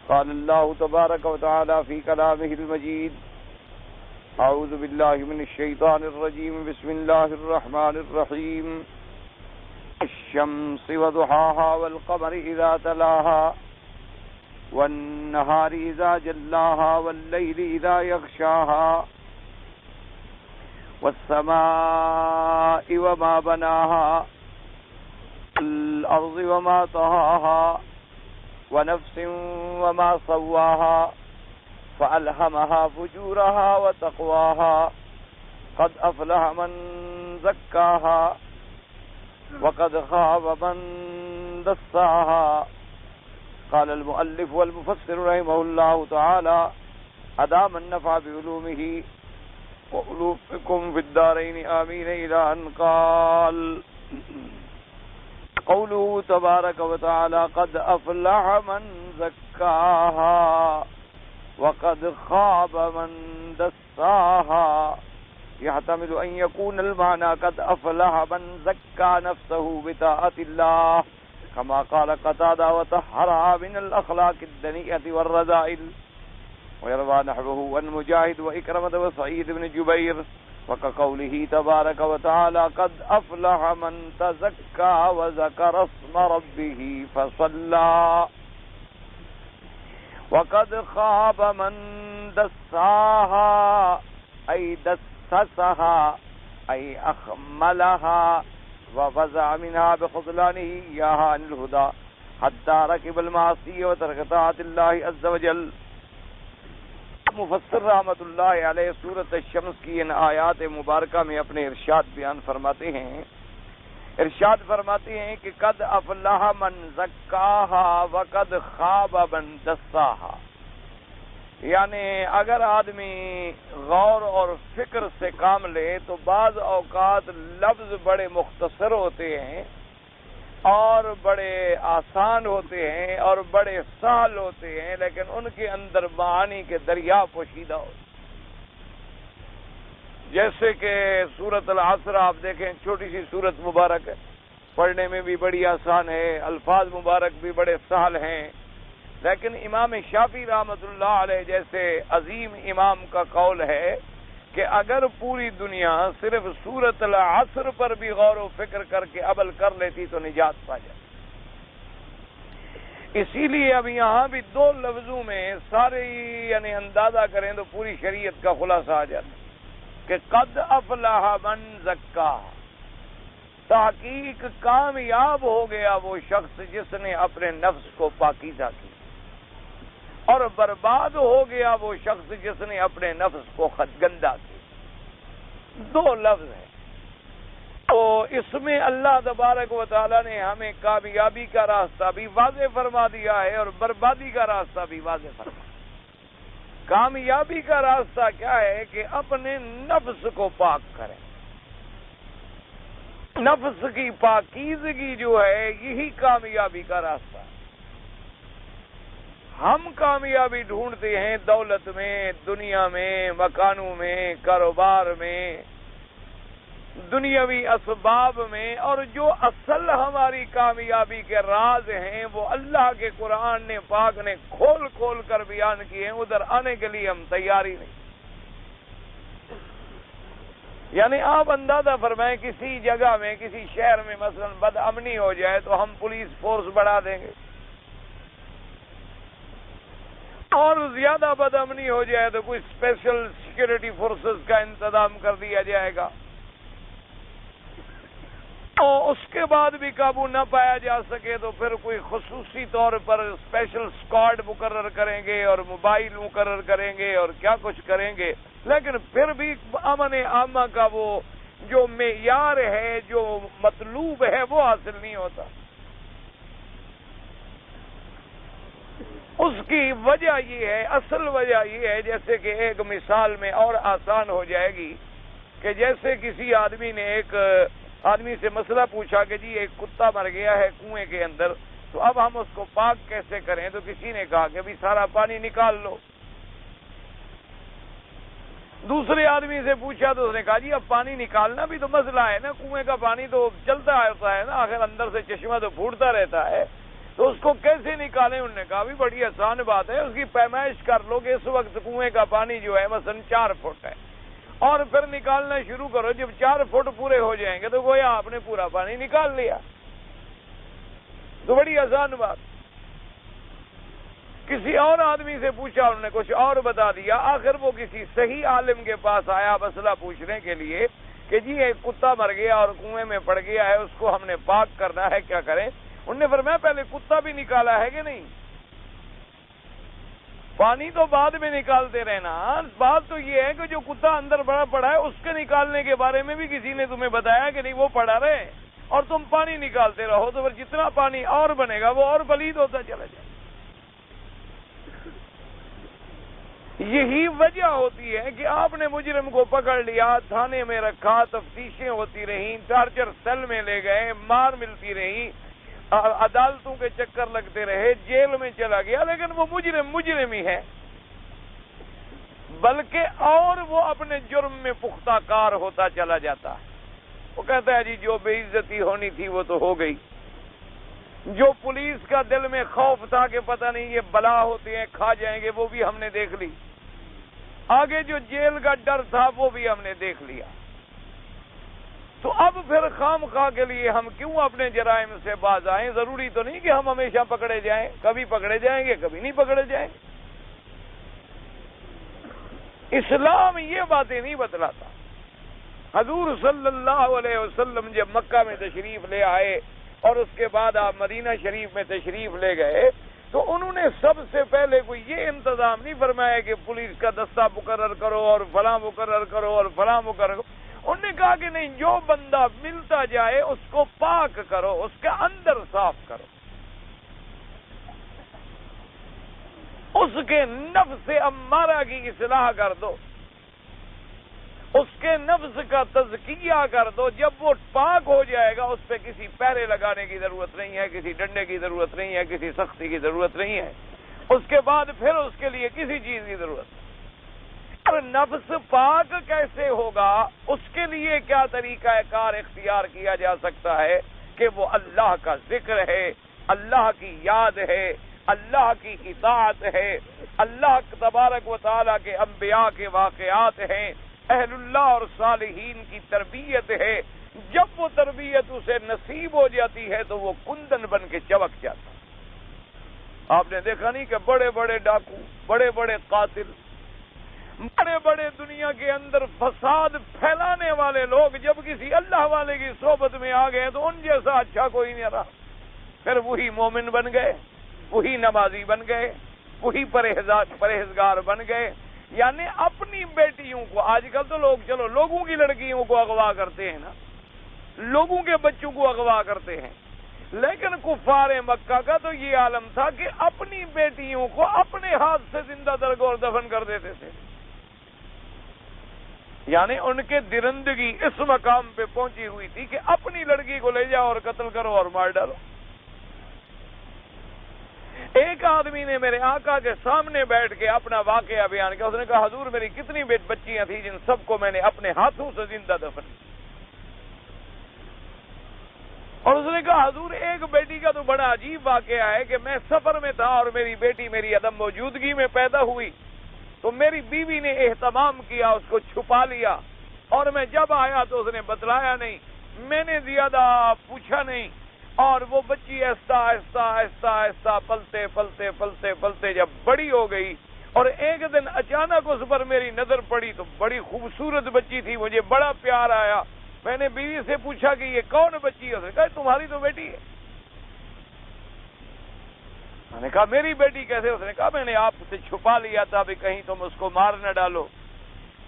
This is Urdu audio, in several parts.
قال الله تبارك وتعالى في كلامه المجيد: أعوذ بالله من الشيطان الرجيم. بسم الله الرحمن الرحيم. الشمس وضحاها والقمر إذا تلاها والنهار إذا جلاها والليل إذا يغشاها والسماء وما بناها والأرض وما طهاها ونفس وما سواها فألهمها فجورها وتقواها قد أفلح من زكاها وقد خاب من دساها. قال المؤلف والمفسر رحمه الله تعالى: أدام النفع بعلومه وعلومكم في الدارين آمين. إلى أن قال: قوله تبارك وتعالى: قد أفلح من زكاها وقد خاب من دساها، يحتمل أن يكون المعنى قد أفلح من زكى نفسه بطاعة الله كما قال قتادة: وطهرها من الأخلاق الدنيئة والرذائل. ويروى نحوه عن مجاهد وإكرمة وسعيد بن جبير وكقوله تبارك وتعالى: قد أفلح من تزكى وذكر اسم ربه فصلى وقد خاب من دساها أي دسسها أي أخملها وفزع منها بخذلانه إياها عن الهدى حتى ركب المعصية وترك طاعة الله عز وجل. مفسر رحمت اللہ علیہ سورۃ الشمس کی ان آیات مبارکہ میں اپنے ارشاد بیان فرماتے ہیں کہ قد افلح من زکاہا وقد خاب من دساہا، یعنی اگر آدمی غور اور فکر سے کام لے تو بعض اوقات لفظ بڑے مختصر ہوتے ہیں اور بڑے آسان ہوتے ہیں اور بڑے سہل ہوتے ہیں، لیکن ان کے اندر معانی کے دریا پوشیدہ ہوتے ہیں. جیسے کہ سورۃ العصر آپ دیکھیں، چھوٹی سی سورت مبارک ہے، پڑھنے میں بھی بڑی آسان ہے، الفاظ مبارک بھی بڑے سہل ہیں، لیکن امام شافعی رحمۃ اللہ علیہ جیسے عظیم امام کا قول ہے کہ اگر پوری دنیا صرف سورۃ العصر پر بھی غور و فکر کر کے عمل کر لیتی تو نجات پا جائے. اسی لیے اب یہاں بھی دو لفظوں میں سارے یعنی اندازہ کریں تو پوری شریعت کا خلاصہ آ جاتا کہ قد افلح من زکاہا، تحقیق کامیاب ہو گیا وہ شخص جس نے اپنے نفس کو پاکیزہ کیا، اور برباد ہو گیا وہ شخص جس نے اپنے نفس کو گندا کیا. دو لفظ ہیں. تو اس میں اللہ تبارک و تعالیٰ نے ہمیں کامیابی کا راستہ بھی واضح فرما دیا ہے اور بربادی کا راستہ بھی واضح فرما دیا. کامیابی کا راستہ کیا ہے کہ اپنے نفس کو پاک کریں. نفس کی پاکیزگی جو ہے یہی کامیابی کا راستہ ہے. ہم کامیابی ڈھونڈتے ہیں دولت میں، دنیا میں، مکانوں میں، کاروبار میں، دنیاوی اسباب میں، اور جو اصل ہماری کامیابی کے راز ہیں وہ اللہ کے قرآن نے پاک نے کھول کھول کر بیان کیے ہیں. ادھر آنے کے لیے ہم تیاری نہیں. یعنی آپ اندازہ فرمائیں کسی جگہ میں، کسی شہر میں مثلا بد امنی ہو جائے تو ہم پولیس فورس بڑھا دیں گے، اور زیادہ بد امنی ہو جائے تو کوئی اسپیشل سیکورٹی فورسز کا انتظام کر دیا جائے گا. اور اس کے بعد بھی قابو نہ پایا جا سکے تو پھر کوئی خصوصی طور پر اسپیشل اسکواڈ مقرر کریں گے اور موبائل مقرر کریں گے اور کیا کچھ کریں گے، لیکن پھر بھی امن عامہ کا وہ جو معیار ہے، جو مطلوب ہے، وہ حاصل نہیں ہوتا. اس کی وجہ یہ ہے، اصل وجہ یہ ہے، جیسے کہ ایک مثال میں اور آسان ہو جائے گی کہ جیسے کسی آدمی نے ایک آدمی سے مسئلہ پوچھا کہ جی ایک کتا مر گیا ہے کنویں کے اندر، تو اب ہم اس کو پاک کیسے کریں؟ تو کسی نے کہا کہ بھی سارا پانی نکال لو. دوسرے آدمی سے پوچھا تو اس نے کہا جی اب پانی نکالنا بھی تو مسئلہ ہے نا، کنویں کا پانی تو چلتا ہوتا ہے نا، آخر اندر سے چشمہ تو پھوٹتا رہتا ہے، تو اس کو کیسے نکالیں؟ انہوں نے کہا بھی بڑی آسان بات ہے، اس کی پیمائش کر لو کہ اس وقت کنویں کا پانی جو ہے مثلا 4 فٹ ہے، اور پھر نکالنا شروع کرو، جب 4 فٹ پورے ہو جائیں گے تو گویا آپ نے پورا پانی نکال لیا۔ تو بڑی آسان بات۔ کسی اور آدمی سے پوچھا، انہوں نے کچھ اور بتا دیا۔ آخر وہ کسی صحیح عالم کے پاس آیا مسئلہ پوچھنے کے لیے کہ جی ایک کتا مر گیا اور کنویں میں پڑ گیا ہے، اس کو ہم نے پاک کرنا ہے، کیا کریں؟ انہوں نے فرمایا پہلے کتا بھی نکالا ہے کہ نہیں؟ پانی تو بعد میں نکالتے رہنا، بات تو یہ ہے کہ جو کتا اندر بڑا پڑا ہے اس کے نکالنے کے بارے میں بھی کسی نے تمہیں بتایا کہ نہیں؟ وہ پڑا رہے اور تم پانی نکالتے رہو، تو پھر جتنا پانی اور بنے گا وہ اور پلید ہوتا چلا جائے۔ یہی وجہ ہوتی ہے کہ آپ نے مجرم کو پکڑ لیا، تھانے میں رکھا، تفتیشیں ہوتی رہیں، ٹارچر سیل میں لے گئے، مار ملتی رہی، عدالتوں کے چکر لگتے رہے، جیل میں چلا گیا، لیکن وہ مجرم ہی ہے، بلکہ اور وہ اپنے جرم میں پختہ کار ہوتا چلا جاتا ہے۔ وہ کہتا ہے جی جو بے عزتی ہونی تھی وہ تو ہو گئی، جو پولیس کا دل میں خوف تھا کہ پتہ نہیں یہ بلا ہوتے ہیں کھا جائیں گے، وہ بھی ہم نے دیکھ لی، آگے جو جیل کا ڈر تھا وہ بھی ہم نے دیکھ لیا، تو اب پھر خام خواہ کے لیے ہم کیوں اپنے جرائم سے باز آئیں؟ ضروری تو نہیں کہ ہم ہمیشہ پکڑے جائیں، کبھی پکڑے جائیں گے، کبھی نہیں پکڑے جائیں گے۔ اسلام یہ باتیں نہیں بتلاتا۔ حضور صلی اللہ علیہ وسلم جب مکہ میں تشریف لے آئے اور اس کے بعد آپ مدینہ شریف میں تشریف لے گئے، تو انہوں نے سب سے پہلے کوئی یہ انتظام نہیں فرمایا کہ پولیس کا دستہ مقرر کرو اور فلاں مقرر کرو اور فلاں مقرر کرو۔ انہوں نے کہا کہ نہیں، جو بندہ ملتا جائے اس کو پاک کرو، اس کے اندر صاف کرو، اس کے نفس امارہ کی اصلاح کر دو، اس کے نفس کا تزکیہ کر دو۔ جب وہ پاک ہو جائے گا اس پہ کسی پہرے لگانے کی ضرورت نہیں ہے، کسی ڈنڈے کی ضرورت نہیں ہے، کسی سختی کی ضرورت نہیں ہے، اس کے بعد پھر اس کے لیے کسی چیز کی ضرورت نہیں۔ اور نفس پاک کیسے ہوگا؟ اس کے لیے کیا طریقہ کار اختیار کیا جا سکتا ہے کہ وہ اللہ کا ذکر ہے، اللہ کی یاد ہے، اللہ کی اطاعت ہے، اللہ تبارک و تعالیٰ کے انبیاء کے واقعات ہیں، اہل اللہ اور صالحین کی تربیت ہے۔ جب وہ تربیت اسے نصیب ہو جاتی ہے تو وہ کندن بن کے چمک جاتا۔ آپ نے دیکھا نہیں کہ بڑے بڑے ڈاکو، بڑے بڑے قاتل، بڑے بڑے دنیا کے اندر فساد پھیلانے والے لوگ جب کسی اللہ والے کی صحبت میں آ گئے تو ان جیسا اچھا کوئی نہیں رہا، پھر وہی مومن بن گئے، وہی نمازی بن گئے، وہی پرہیزگار بن گئے۔ یعنی اپنی بیٹیوں کو، آج کل تو لوگ چلو لوگوں کی لڑکیوں کو اغوا کرتے ہیں نا، لوگوں کے بچوں کو اغوا کرتے ہیں، لیکن کفار مکہ کا تو یہ عالم تھا کہ اپنی بیٹیوں کو اپنے ہاتھ سے زندہ درگور دفن کر دیتے تھے۔ یعنی ان کے درندگی اس مقام پہ پہنچی ہوئی تھی کہ اپنی لڑکی کو لے جاؤ اور قتل کرو اور مار ڈالو۔ ایک آدمی نے میرے آقا کے سامنے بیٹھ کے اپنا واقعہ بیان کیا۔ اس نے کہا حضور میری کتنی بچیاں تھیں جن سب کو میں نے اپنے ہاتھوں سے زندہ دفن کیا۔ اور اس نے کہا حضور ایک بیٹی کا تو بڑا عجیب واقعہ ہے کہ میں سفر میں تھا اور میری بیٹی میری عدم موجودگی میں پیدا ہوئی، تو میری بیوی نے اہتمام کیا، اس کو چھپا لیا، اور میں جب آیا تو اس نے بتلایا نہیں، میں نے زیادہ پوچھا نہیں، اور وہ بچی آہستہ آہستہ آہستہ آہستہ پلتے پلتے پلتے پلتے جب بڑی ہو گئی، اور ایک دن اچانک اس پر میری نظر پڑی تو بڑی خوبصورت بچی تھی، مجھے بڑا پیار آیا۔ میں نے بیوی سے پوچھا کہ یہ کون بچی ہے؟ اس نے کہا تمہاری تو بیٹی ہے۔ میں نے کہا میری بیٹی کیسے؟ اس نے کہا میں نے آپ سے چھپا لیا تھا بھی کہیں تم اس کو مار نہ ڈالو،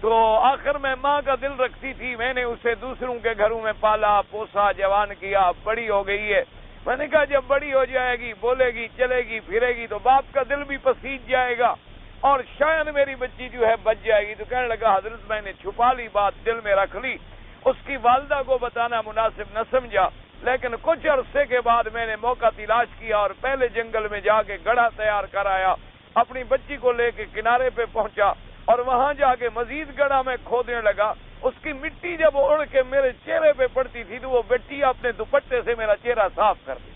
تو آخر میں ماں کا دل رکھتی تھی، میں نے اسے دوسروں کے گھروں میں پالا پوسا جوان کیا، بڑی ہو گئی ہے۔ میں نے کہا جب بڑی ہو جائے گی، بولے گی، چلے گی، پھرے گی تو باپ کا دل بھی پسیج جائے گا اور شاید میری بچی جو ہے بچ جائے گی۔ تو کہنے لگا حضرت میں نے چھپا لی بات، دل میں رکھ لی، اس کی والدہ کو بتانا مناسب نہ سمجھا، لیکن کچھ عرصے کے بعد میں نے موقع تلاش کیا اور پہلے جنگل میں جا کے گڑھا تیار کرایا، اپنی بچی کو لے کے کنارے پہ پہنچا اور وہاں جا کے مزید گڑھا میں کھودنے لگا۔ اس کی مٹی جب اڑ کے میرے چہرے پہ پڑتی تھی تو وہ بیٹی اپنے دوپٹے سے میرا چہرہ صاف کر دی۔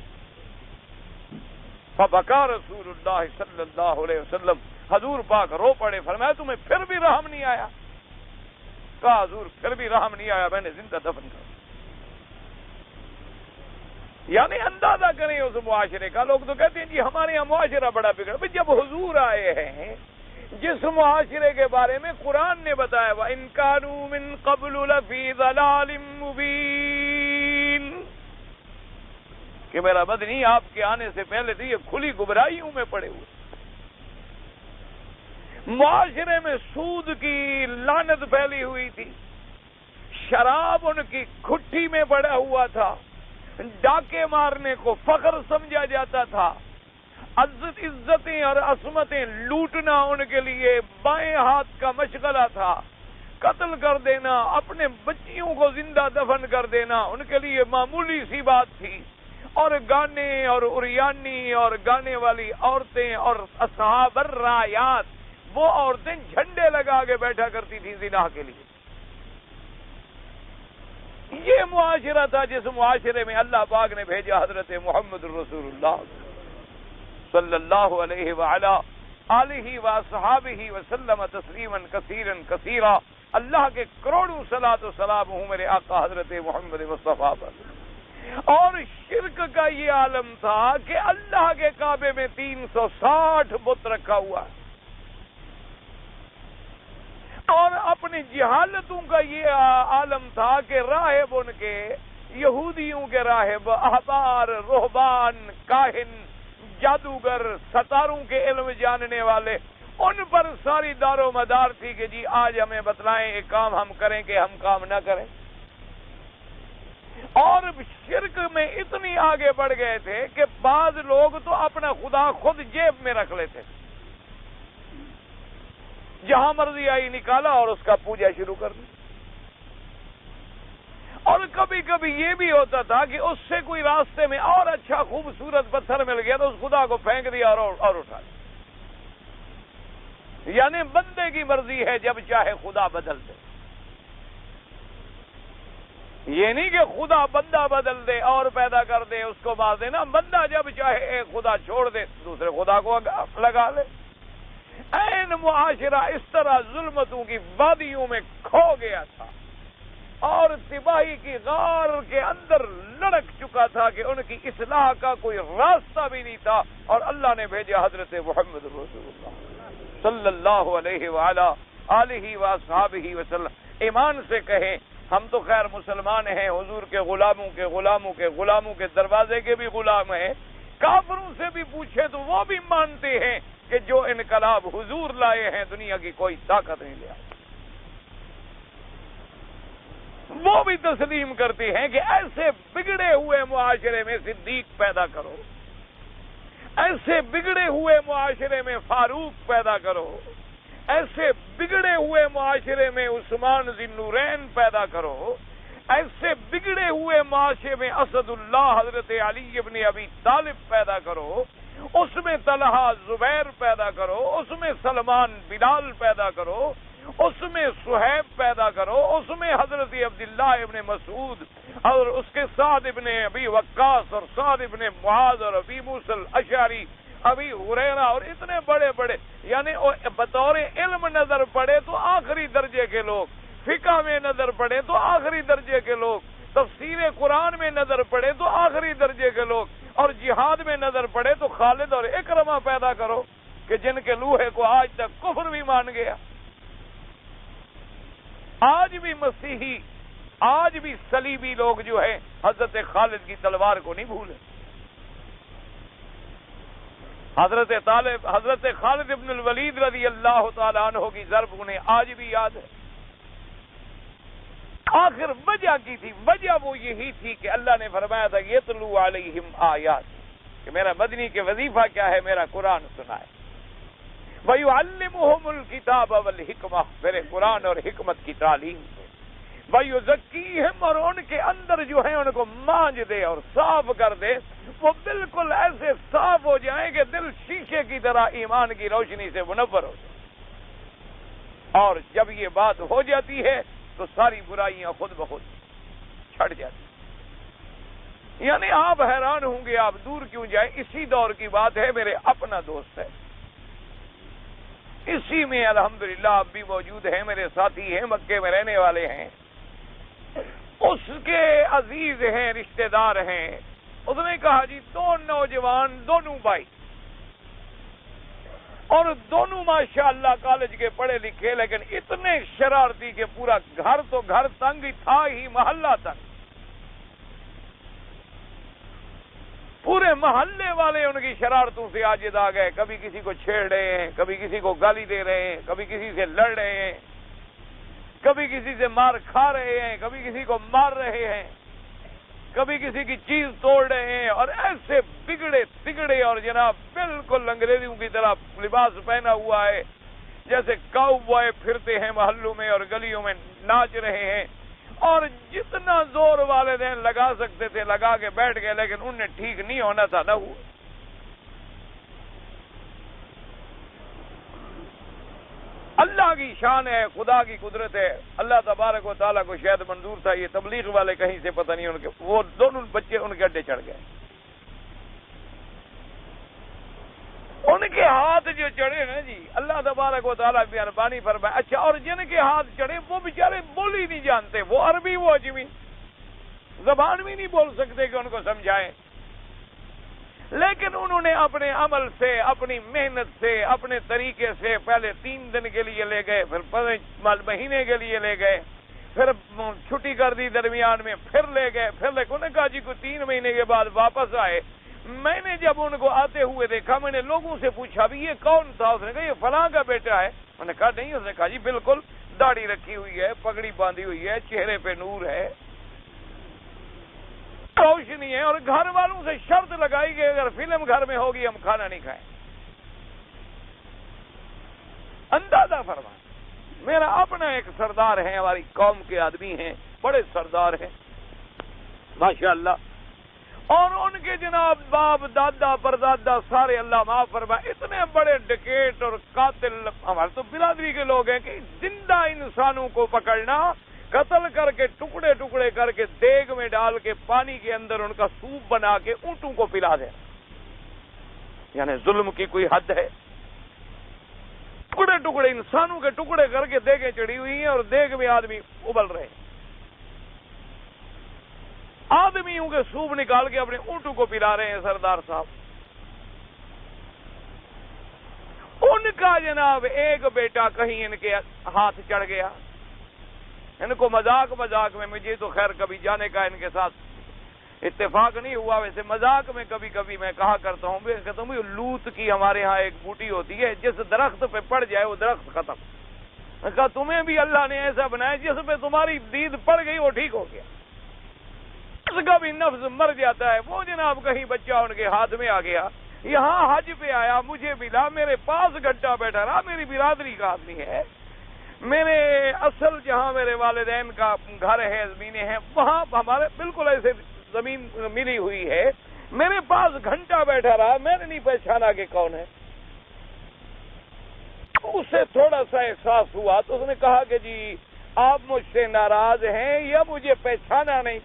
فبکا رسول اللہ صلی اللہ علیہ وسلم، حضور پاک رو پڑے، فرمایا تمہیں پھر بھی رحم نہیں آیا؟ کہا حضور پھر بھی رحم نہیں آیا، میں نے زندہ دفن کر۔ یعنی اندازہ کریں اس معاشرے کا۔ لوگ تو کہتے ہیں جی ہمارے یہاں معاشرہ بڑا بگڑا، جب حضور آئے ہیں جس معاشرے کے بارے میں قرآن نے بتایا وَإِن كَانُوا مِن قَبْلُ لَفِي ضَلَالٍ مُبِينٍ، کہ میرا مدنی آپ کے آنے سے پہلے تو یہ کھلی گمراہیوں میں پڑے ہوئے، معاشرے میں سود کی لعنت پھیلی ہوئی تھی، شراب ان کی کھٹی میں پڑا ہوا تھا، ڈاکے مارنے کو فخر سمجھا جاتا تھا، عزتیں اور عصمتیں لوٹنا ان کے لیے بائیں ہاتھ کا مشغلہ تھا، قتل کر دینا، اپنے بچیوں کو زندہ دفن کر دینا ان کے لیے معمولی سی بات تھی، اور گانے اور اریانی اور گانے والی عورتیں اور اصحاب الرایات، وہ عورتیں جھنڈے لگا کے بیٹھا کرتی تھیں زنا کے لیے۔ یہ معاشرہ تھا جس معاشرے میں اللہ پاک نے بھیجا حضرت محمد رسول اللہ صلی اللہ علیہ وعلا آلہ وصحابہ وسلم تسلیما کثیرا کثیرا۔ اللہ کے کروڑوں صلاۃ و سلام ہوں میرے آقا حضرت محمد مصطفیٰ پر۔ اور شرک کا یہ عالم تھا کہ اللہ کے کعبے میں 360 بت رکھا ہوا ہے، اور اپنی جہالتوں کا یہ عالم تھا کہ راہب ان کے، یہودیوں کے راہب، احبار، رہبان، کاہن، جادوگر، ستاروں کے علم جاننے والے، ان پر ساری دار و مدار تھی کہ جی آج ہمیں بتلائیں ایک کام ہم کریں کہ ہم کام نہ کریں۔ اور شرک میں اتنی آگے بڑھ گئے تھے کہ بعض لوگ تو اپنا خدا خود جیب میں رکھ لیتے تھے، جہاں مرضی آئی نکالا اور اس کا پوجا شروع کر دی۔ اور کبھی کبھی یہ بھی ہوتا تھا کہ اس سے کوئی راستے میں اور اچھا خوبصورت پتھر مل گیا تو اس خدا کو پھینک دیا اور اٹھا دیا۔ یعنی بندے کی مرضی ہے، جب چاہے خدا بدل دے۔ یہ نہیں کہ خدا بندہ بدل دے اور پیدا کر دے، اس کو مار دے نا، بندہ جب چاہے ایک خدا چھوڑ دے دوسرے خدا کو لگا لے۔ این معاشرہ اس طرح ظلمتوں کی وادیوں میں کھو گیا تھا اور تباہی کی غار کے اندر لڑک چکا تھا کہ ان کی اصلاح کا کوئی راستہ بھی نہیں تھا، اور اللہ نے بھیجا حضرت محمد رسول اللہ صلی اللہ علیہ وآلہ آلہ وصحابہ وسلم۔ ایمان سے کہیں ہم تو خیر مسلمان ہیں، حضور کے غلاموں کے غلاموں کے غلاموں کے دروازے کے بھی غلام ہیں۔ کافروں سے بھی پوچھے تو وہ بھی مانتے ہیں کہ جو انقلاب حضور لائے ہیں دنیا کی کوئی طاقت نہیں لیا۔ وہ بھی تسلیم کرتے ہیں کہ ایسے بگڑے ہوئے معاشرے میں صدیق پیدا کرو، ایسے بگڑے ہوئے معاشرے میں فاروق پیدا کرو، ایسے بگڑے ہوئے معاشرے میں عثمان ذی النورین پیدا کرو، ایسے بگڑے ہوئے معاشرے میں اسد اللہ حضرت علی ابن ابی طالب پیدا کرو، اس میں طلحہ زبیر پیدا کرو، اس میں سلمان بلال پیدا کرو، اس میں صہیب پیدا کرو، اس میں حضرت عبداللہ ابن مسعود اور اس کے سعد ابن ابی وقاص اور سعد ابن معاذ اور ابی موسیٰ الاشعری، ابی ہریرہ اور اتنے بڑے بڑے، یعنی بطور علم نظر پڑے تو آخری درجے کے لوگ، فقہ میں نظر پڑے تو آخری درجے کے لوگ، تفسیر قرآن میں نظر پڑے تو آخری درجے کے لوگ، اور جہاد میں نظر پڑے تو خالد اور اکرمہ پیدا کرو کہ جن کے لوہے کو آج تک کفر بھی مان گیا۔ آج بھی مسیحی، آج بھی صلیبی لوگ جو ہے حضرت خالد کی تلوار کو نہیں بھولے۔ حضرت خالد ابن الولید رضی اللہ تعالیٰ عنہ کی ضرب انہیں آج بھی یاد ہے۔ آخر وجہ کی تھی، وجہ وہ یہی تھی کہ اللہ نے فرمایا تھا یتلو علیہم آیات، کہ میرا مدنی کے وظیفہ کیا ہے، میرا قرآن سنائے۔ وَيُعَلِّمُهُمُ الْكِتَابَ وَالْحِكْمَةَ، میرے قرآن اور حکمت کی تعلیم سے۔ وَيُزَكِّيهِمْ، اور ان کے اندر جو ہے ان کو مانج دے اور صاف کر دے، وہ بالکل ایسے صاف ہو جائیں کہ دل شیشے کی طرح ایمان کی روشنی سے منور ہو جائے۔ اور جب یہ بات ہو جاتی ہے تو ساری برائیاں خود بخود چھٹ جاتی۔ یعنی آپ حیران ہوں گے، آپ دور کیوں جائیں، اسی دور کی بات ہے، میرے اپنا دوست ہے، اسی میں الحمدللہ آپ بھی موجود ہیں، میرے ساتھی ہیں، مکے میں رہنے والے ہیں، اس کے عزیز ہیں، رشتہ دار ہیں۔ اس نے کہا جی دو نوجوان، دونوں بھائی، اور دونوں ماشاءاللہ کالج کے پڑھے لکھے، لیکن اتنے شرارتی کہ پورا گھر تو گھر تنگ ہی تھا ہی، محلہ تنگ، پورے محلے والے ان کی شرارتوں سے عاجز آ گئے، کبھی کسی کو چھیڑ رہے ہیں، کبھی کسی کو گالی دے رہے ہیں، کبھی کسی سے لڑ رہے ہیں، کبھی کسی سے مار کھا رہے ہیں، کبھی کسی کو مار رہے ہیں، کبھی کسی کی چیز توڑ رہے ہیں، اور ایسے بگڑے تگڑے، اور جناب بالکل انگریزوں کی طرح لباس پہنا ہوا ہے، جیسے کاؤ بوائے پھرتے ہیں محلوں میں اور گلیوں میں ناچ رہے ہیں، اور جتنا زور والدین لگا سکتے تھے لگا کے بیٹھ گئے، لیکن انہیں ٹھیک نہیں ہونا تھا، نہ ہوا۔ اللہ کی شان ہے، خدا کی قدرت ہے، اللہ تبارک و تعالیٰ کو شاید منظور تھا، یہ تبلیغ والے کہیں سے پتہ نہیں، ان کے وہ دونوں بچے ان کے اڈے چڑھ گئے، ان کے ہاتھ جو چڑھے نا جی، اللہ تبارک و تعالیٰ مہربانی فرمائے۔ اچھا، اور جن کے ہاتھ چڑھے وہ بیچارے بولی نہیں جانتے، وہ عربی، وہ اجمی، زبان بھی نہیں بول سکتے کہ ان کو سمجھائیں، لیکن انہوں نے اپنے عمل سے، اپنی محنت سے، اپنے طریقے سے پہلے 3 دن کے لیے لے گئے، پھر 5 مہینے کے لیے لے گئے، پھر چھٹی کر دی درمیان میں، پھر لے گئے، پھر لے انہوں نے کہا جی کوئی 3 مہینے کے بعد واپس آئے۔ میں نے جب ان کو آتے ہوئے دیکھا، میں نے لوگوں سے پوچھا بھی یہ کون تھا؟ اس نے کہا یہ فلاں کا بیٹا ہے۔ میں نے کہا نہیں، اس نے کہا جی بالکل، داڑھی رکھی ہوئی ہے، پگڑی باندھی ہوئی ہے، چہرے پہ نور ہے، روشنی ہے، اور گھر والوں سے شرط لگائی کہ اگر فلم گھر میں ہوگی ہم کھانا نہیں کھائیں۔ اندازہ فرما، میرا اپنا ایک سردار ہے، ہماری قوم کے آدمی ہیں، بڑے سردار ہیں ماشاءاللہ، اور ان کے جناب باپ دادا پردادا سارے اللہ معاف فرمائے، اتنے بڑے ڈکیٹ اور قاتل ہمارے تو برادری کے لوگ ہیں کہ زندہ انسانوں کو پکڑنا، قتل کر کے ٹکڑے ٹکڑے کر کے دیگ میں ڈال کے پانی کے اندر ان کا سوپ بنا کے اونٹوں کو پلا دے، یعنی ظلم کی کوئی حد ہے؟ ٹکڑے ٹکڑے انسانوں کے ٹکڑے کر کے دیگیں چڑھی ہوئی ہیں، اور دیگ میں آدمی ابل رہے ہیں، آدمیوں کے سوپ نکال کے اپنے اونٹوں کو پلا رہے ہیں سردار صاحب۔ ان کا جناب ایک بیٹا کہیں ان کے ہاتھ چڑھ گیا، ان کو مذاق میں، مجھے تو خیر کبھی جانے کا ان کے ساتھ اتفاق نہیں ہوا، ویسے مذاق میں کبھی کبھی میں کہا کرتا ہوں، میں کہتا ہوں لوت کی ہمارے ہاں ایک بوٹی ہوتی ہے، جس درخت پہ پڑ جائے وہ درخت ختم۔ میں کہا تمہیں بھی اللہ نے ایسا بنایا جس پہ تمہاری دید پڑ گئی وہ ٹھیک ہو گیا، اس کا بھی نفس مر جاتا ہے۔ وہ جناب کہیں بچہ ان کے ہاتھ میں آ گیا، یہاں حج پہ آیا، مجھے ملا، میرے پاس گھنٹہ بیٹھا رہا، میری برادری کا آدمی ہے، میرے اصل جہاں میرے والدین کا گھر ہے، زمینیں ہیں، وہاں ہمارے بالکل ایسے زمین ملی ہوئی ہے، میرے پاس گھنٹہ بیٹھا رہا، میں نے نہیں پہچانا کہ کون ہے۔ اسے تھوڑا سا احساس ہوا تو اس نے کہا کہ جی آپ مجھ سے ناراض ہیں یا مجھے پہچانا نہیں؟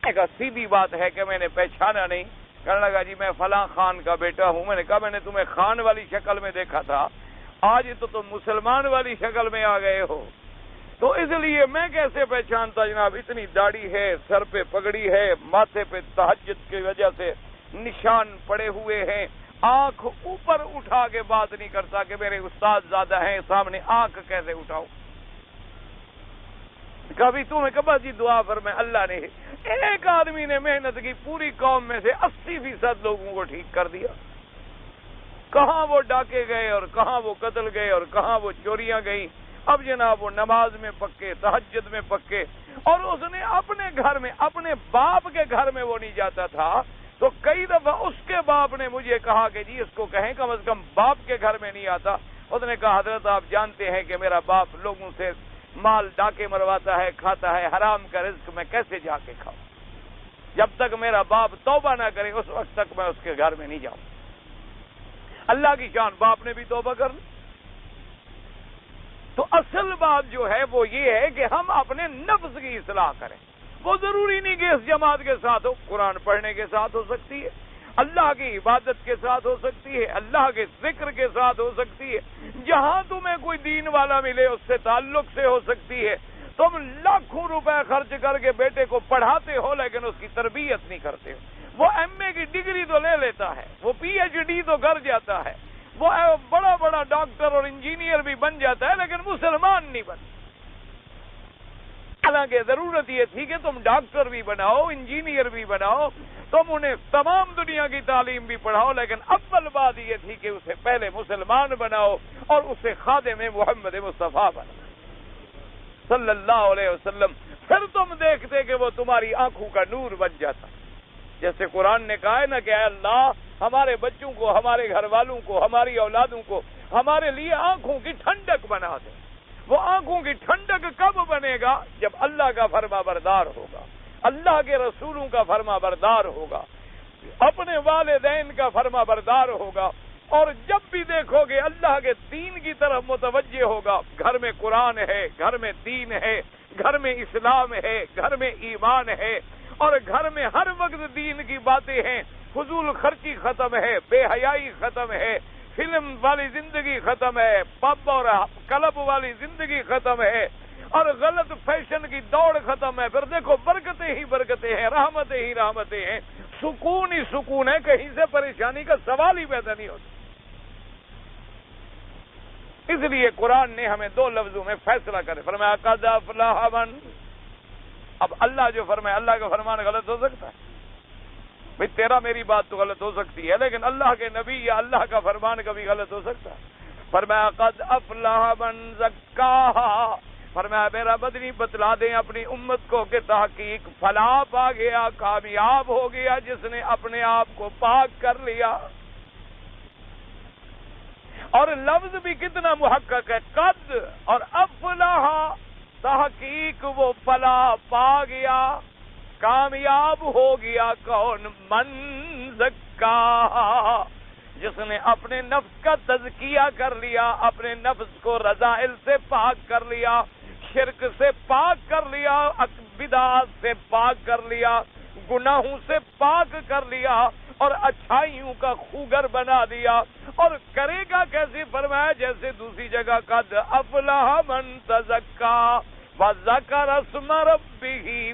میں کہا سیدھی بات ہے کہ میں نے پہچانا نہیں۔ کہنے لگا جی میں فلاں خان کا بیٹا ہوں۔ میں نے کہا میں نے تمہیں خان والی شکل میں دیکھا تھا، آج تو تم مسلمان والی شکل میں آ گئے ہو، تو اس لیے میں کیسے پہچانتا جناب؟ اتنی داڑھی ہے، سر پہ پگڑی ہے، ماتھے پہ تہجد کی وجہ سے نشان پڑے ہوئے ہیں، آنکھ اوپر اٹھا کے بات نہیں کرتا کہ میرے استاد زیادہ ہیں، سامنے آنکھ کیسے اٹھاؤ؟ کبھی تمہیں کبھی جی دعا فرمائے اللہ نے ایک آدمی نے محنت کی، پوری قوم میں سے 80% لوگوں کو ٹھیک کر دیا۔ کہاں وہ ڈاکے گئے اور کہاں وہ قتل گئے اور کہاں وہ چوریاں گئیں، اب جناب وہ نماز میں پکے، تہجد میں پکے، اور اس نے اپنے گھر میں، اپنے باپ کے گھر میں وہ نہیں جاتا تھا، تو کئی دفعہ اس کے باپ نے مجھے کہا کہ جی اس کو کہیں کم از کم باپ کے گھر میں نہیں آتا۔ اس نے کہا حضرت آپ جانتے ہیں کہ میرا باپ لوگوں سے مال ڈاکے مرواتا ہے، کھاتا ہے، حرام کا رزق میں کیسے جا کے کھاؤں؟ جب تک میرا باپ توبہ نہ کرے اس وقت تک میں اس کے گھر میں نہیں جاؤں۔ اللہ کی شان، باپ نے بھی توبہ کر لی۔ تو اصل بات جو ہے وہ یہ ہے کہ ہم اپنے نفس کی اصلاح کریں، وہ ضروری نہیں کہ اس جماعت کے ساتھ ہو، قرآن پڑھنے کے ساتھ ہو سکتی ہے، اللہ کی عبادت کے ساتھ ہو سکتی ہے، اللہ کے ذکر کے ساتھ ہو سکتی ہے، جہاں تمہیں کوئی دین والا ملے اس سے تعلق سے ہو سکتی ہے۔ تم لاکھوں روپے خرچ کر کے بیٹے کو پڑھاتے ہو لیکن اس کی تربیت نہیں کرتے ہو۔ وہ ایم اے کی ڈگری تو لے لیتا ہے، وہ پی ایچ ڈی تو کر جاتا ہے، وہ بڑا بڑا ڈاکٹر اور انجینئر بھی بن جاتا ہے لیکن مسلمان نہیں بنتا۔ حالانکہ ضرورت یہ تھی کہ تم ڈاکٹر بھی بناؤ، انجینئر بھی بناؤ، تم انہیں تمام دنیا کی تعلیم بھی پڑھاؤ، لیکن اول بات یہ تھی کہ اسے پہلے مسلمان بناؤ اور اسے خادم محمد مصطفیٰ بناؤ صلی اللہ علیہ وسلم۔ پھر تم دیکھتے کہ وہ تمہاری آنکھوں کا نور بن جاتا، جیسے قرآن نے کہا ہے نا کہ اے اللہ ہمارے بچوں کو، ہمارے گھر والوں کو، ہماری اولادوں کو ہمارے لیے آنکھوں کی ٹھنڈک بنا دے۔ وہ آنکھوں کی ٹھنڈک کب بنے گا؟ جب اللہ کا فرما بردار ہوگا، اللہ کے رسولوں کا فرما بردار ہوگا، اپنے والدین کا فرما بردار ہوگا، اور جب بھی دیکھو گے اللہ کے دین کی طرف متوجہ ہوگا۔ گھر میں قرآن ہے، گھر میں دین ہے، گھر میں اسلام ہے، گھر میں ایمان ہے، اور گھر میں ہر وقت دین کی باتیں ہیں، فضول خرچی ختم ہے، بے حیائی ختم ہے، فلم والی زندگی ختم ہے، پب اور کلب والی زندگی ختم ہے، اور غلط فیشن کی دوڑ ختم ہے۔ پھر دیکھو برکتیں ہی برکتیں ہیں، رحمتیں ہی رحمتیں ہیں، سکون ہی سکون ہے، کہیں سے پریشانی کا سوال ہی پیدا نہیں ہوتا۔ اس لیے قرآن نے ہمیں دو لفظوں میں فیصلہ کرے، فرمایا قد افلح من۔ اب اللہ جو فرمائے، اللہ کا فرمان غلط ہو سکتا ہے؟ بھئی تیرا میری بات تو غلط ہو سکتی ہے، لیکن اللہ کے نبی یا اللہ کا فرمان کبھی غلط ہو سکتا ہے؟ فرمایا قد افلح من زکاہا، فرمایا میرا مدنی بتلا دیں اپنی امت کو کہ تحقیق فلاح پا گیا، کامیاب ہو گیا جس نے اپنے آپ کو پاک کر لیا۔ اور لفظ بھی کتنا محقق ہے، قد اور افلاح، تحقیق وہ فلاح پا گیا، کامیاب ہو گیا۔ کون؟ من زکاہا، جس نے اپنے نفس کا تزکیہ کر لیا، اپنے نفس کو رذائل سے پاک کر لیا، شرک سے پاک کر لیا، بدعات سے پاک کر لیا، گناہوں سے پاک کر لیا، اور اچھائیوں کا خوگر بنا دیا۔ اور کرے گا کیسے؟ فرمایا جیسے دوسری جگہ قد افلح من تزکا وذکر اسم ربہ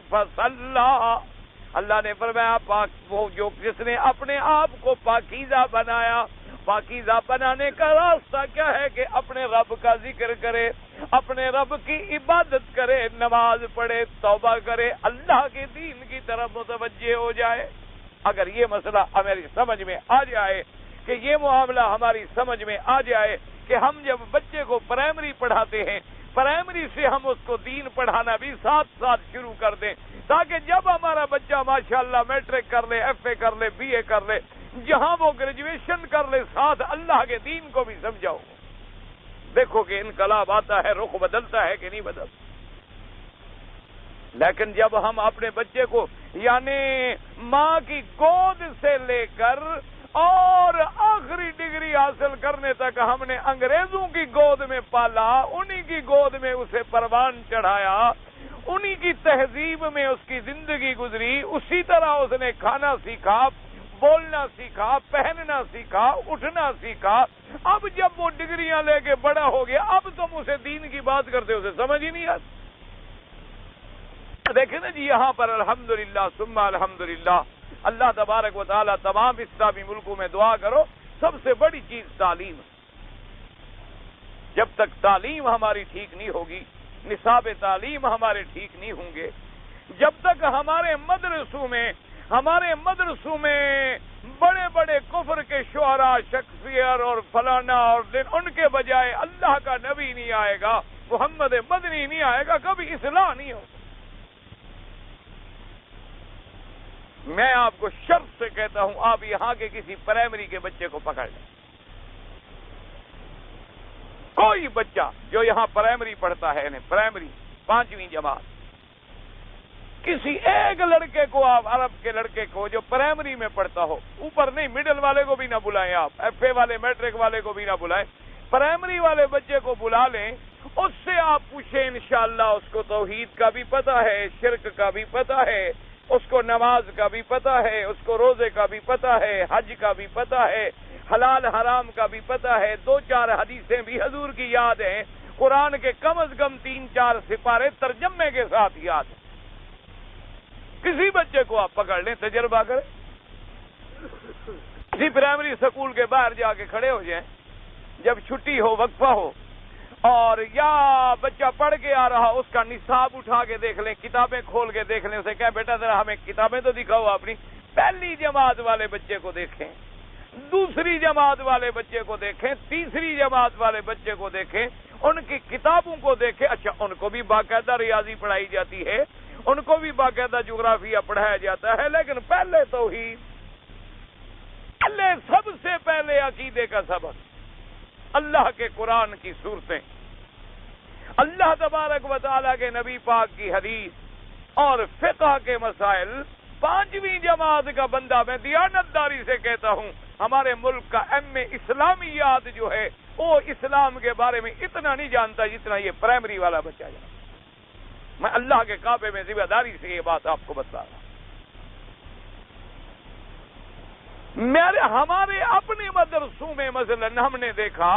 فصلی، اللہ نے فرمایا پاک وہ جو جس نے اپنے آپ کو پاکیزہ بنایا۔ پاکیزہ بنانے کا راستہ کیا ہے؟ کہ اپنے رب کا ذکر کرے، اپنے رب کی عبادت کرے، نماز پڑھے، توبہ کرے، اللہ کے دین کی طرف متوجہ ہو جائے۔ اگر یہ مسئلہ ہماری سمجھ میں آ جائے، کہ یہ معاملہ ہماری سمجھ میں آ جائے کہ ہم جب بچے کو پرائمری پڑھاتے ہیں، پرائمری سے ہم اس کو دین پڑھانا بھی ساتھ ساتھ شروع کر دیں، تاکہ جب ہمارا بچہ ماشاءاللہ میٹرک کر لے، ایف اے کر لے، بی اے کر لے، جہاں وہ گریجویشن کر لے، ساتھ اللہ کے دین کو بھی سمجھاؤ۔ دیکھو کہ انقلاب آتا ہے، رخ بدلتا ہے کہ نہیں بدلتا۔ لیکن جب ہم اپنے بچے کو یعنی ماں کی گود سے لے کر اور آخری ڈگری حاصل کرنے تک ہم نے انگریزوں کی گود میں پالا، انہی کی گود میں اسے پروان چڑھایا، انہی کی تہذیب میں اس کی زندگی گزری، اسی طرح اس نے کھانا سیکھا، بولنا سیکھا، پہننا سیکھا، اٹھنا سیکھا۔ اب جب وہ ڈگریاں لے کے بڑا ہو گیا، اب تم اسے دین کی بات کرتے، اسے سمجھ ہی نہیں آتی۔ دیکھیں نا جی، یہاں پر الحمدللہ ثم الحمدللہ، اللہ تبارک و تعالی تمام اسلامی ملکوں میں دعا کرو، سب سے بڑی چیز تعلیم۔ جب تک تعلیم ہماری ٹھیک نہیں ہوگی، نصاب تعلیم ہمارے ٹھیک نہیں ہوں گے، جب تک ہمارے مدرسوں میں بڑے بڑے کفر کے شعراء، شیکسپیئر اور فلانا اور ان کے بجائے اللہ کا نبی نہیں آئے گا، محمد مدنی نہیں آئے گا، کبھی اصلاح نہیں ہوگی۔ میں آپ کو شرط سے کہتا ہوں، آپ یہاں کے کسی پرائمری کے بچے کو پکڑ لیں، کوئی بچہ جو یہاں پرائمری پڑھتا ہے، یعنی پرائمری 5ویں جماعت، کسی ایک لڑکے کو آپ عرب کے لڑکے کو جو پرائمری میں پڑھتا ہو، اوپر نہیں، مڈل والے کو بھی نہ بلائیں، آپ ایف اے والے میٹرک والے کو بھی نہ بلائیں، پرائمری والے بچے کو بلا لیں، اس سے آپ پوچھیں انشاءاللہ اس کو توحید کا بھی پتہ ہے، شرک کا بھی پتہ ہے، اس کو نماز کا بھی پتہ ہے، اس کو روزے کا بھی پتہ ہے، حج کا بھی پتہ ہے، حلال حرام کا بھی پتہ ہے، 2-4 حدیثیں بھی حضور کی یاد ہیں، قرآن کے کم از کم 3-4 سپارے ترجمے کے ساتھ یاد ہیں۔ کسی بچے کو آپ پکڑ لیں، تجربہ کریں، کسی پرائمری اسکول کے باہر جا کے کھڑے ہو جائیں، جب چھٹی ہو، وقفہ ہو، اور یا بچہ پڑھ کے آ رہا، اس کا نصاب اٹھا کے دیکھ لیں، کتابیں کھول کے دیکھ لیں، اسے کہا بیٹا ذرا ہمیں کتابیں تو دکھاؤ اپنی۔ پہلی جماعت والے بچے کو دیکھیں، دوسری جماعت والے بچے کو دیکھیں، تیسری جماعت والے بچے کو دیکھیں، ان کی کتابوں کو دیکھیں۔ اچھا، ان کو بھی باقاعدہ ریاضی پڑھائی جاتی ہے، ان کو بھی باقاعدہ جغرافیہ پڑھایا جاتا ہے، لیکن پہلے توحید، پہلے سب سے پہلے عقیدے کا سبق، اللہ کے قرآن کی صورتیں، اللہ تبارک و تعالیٰ کے نبی پاک کی حدیث اور فقہ کے مسائل۔ 5ویں جماعت کا بندہ، میں دیانت داری سے کہتا ہوں، ہمارے ملک کا ایم اسلامیات جو ہے وہ اسلام کے بارے میں اتنا نہیں جانتا جتنا یہ پرائمری والا بچہ جانتا۔ میں اللہ کے کعبے میں ذمہ داری سے یہ بات آپ کو بتا رہا ہوں۔ ہمارے اپنے مدرسوں میں مثلا ہم نے دیکھا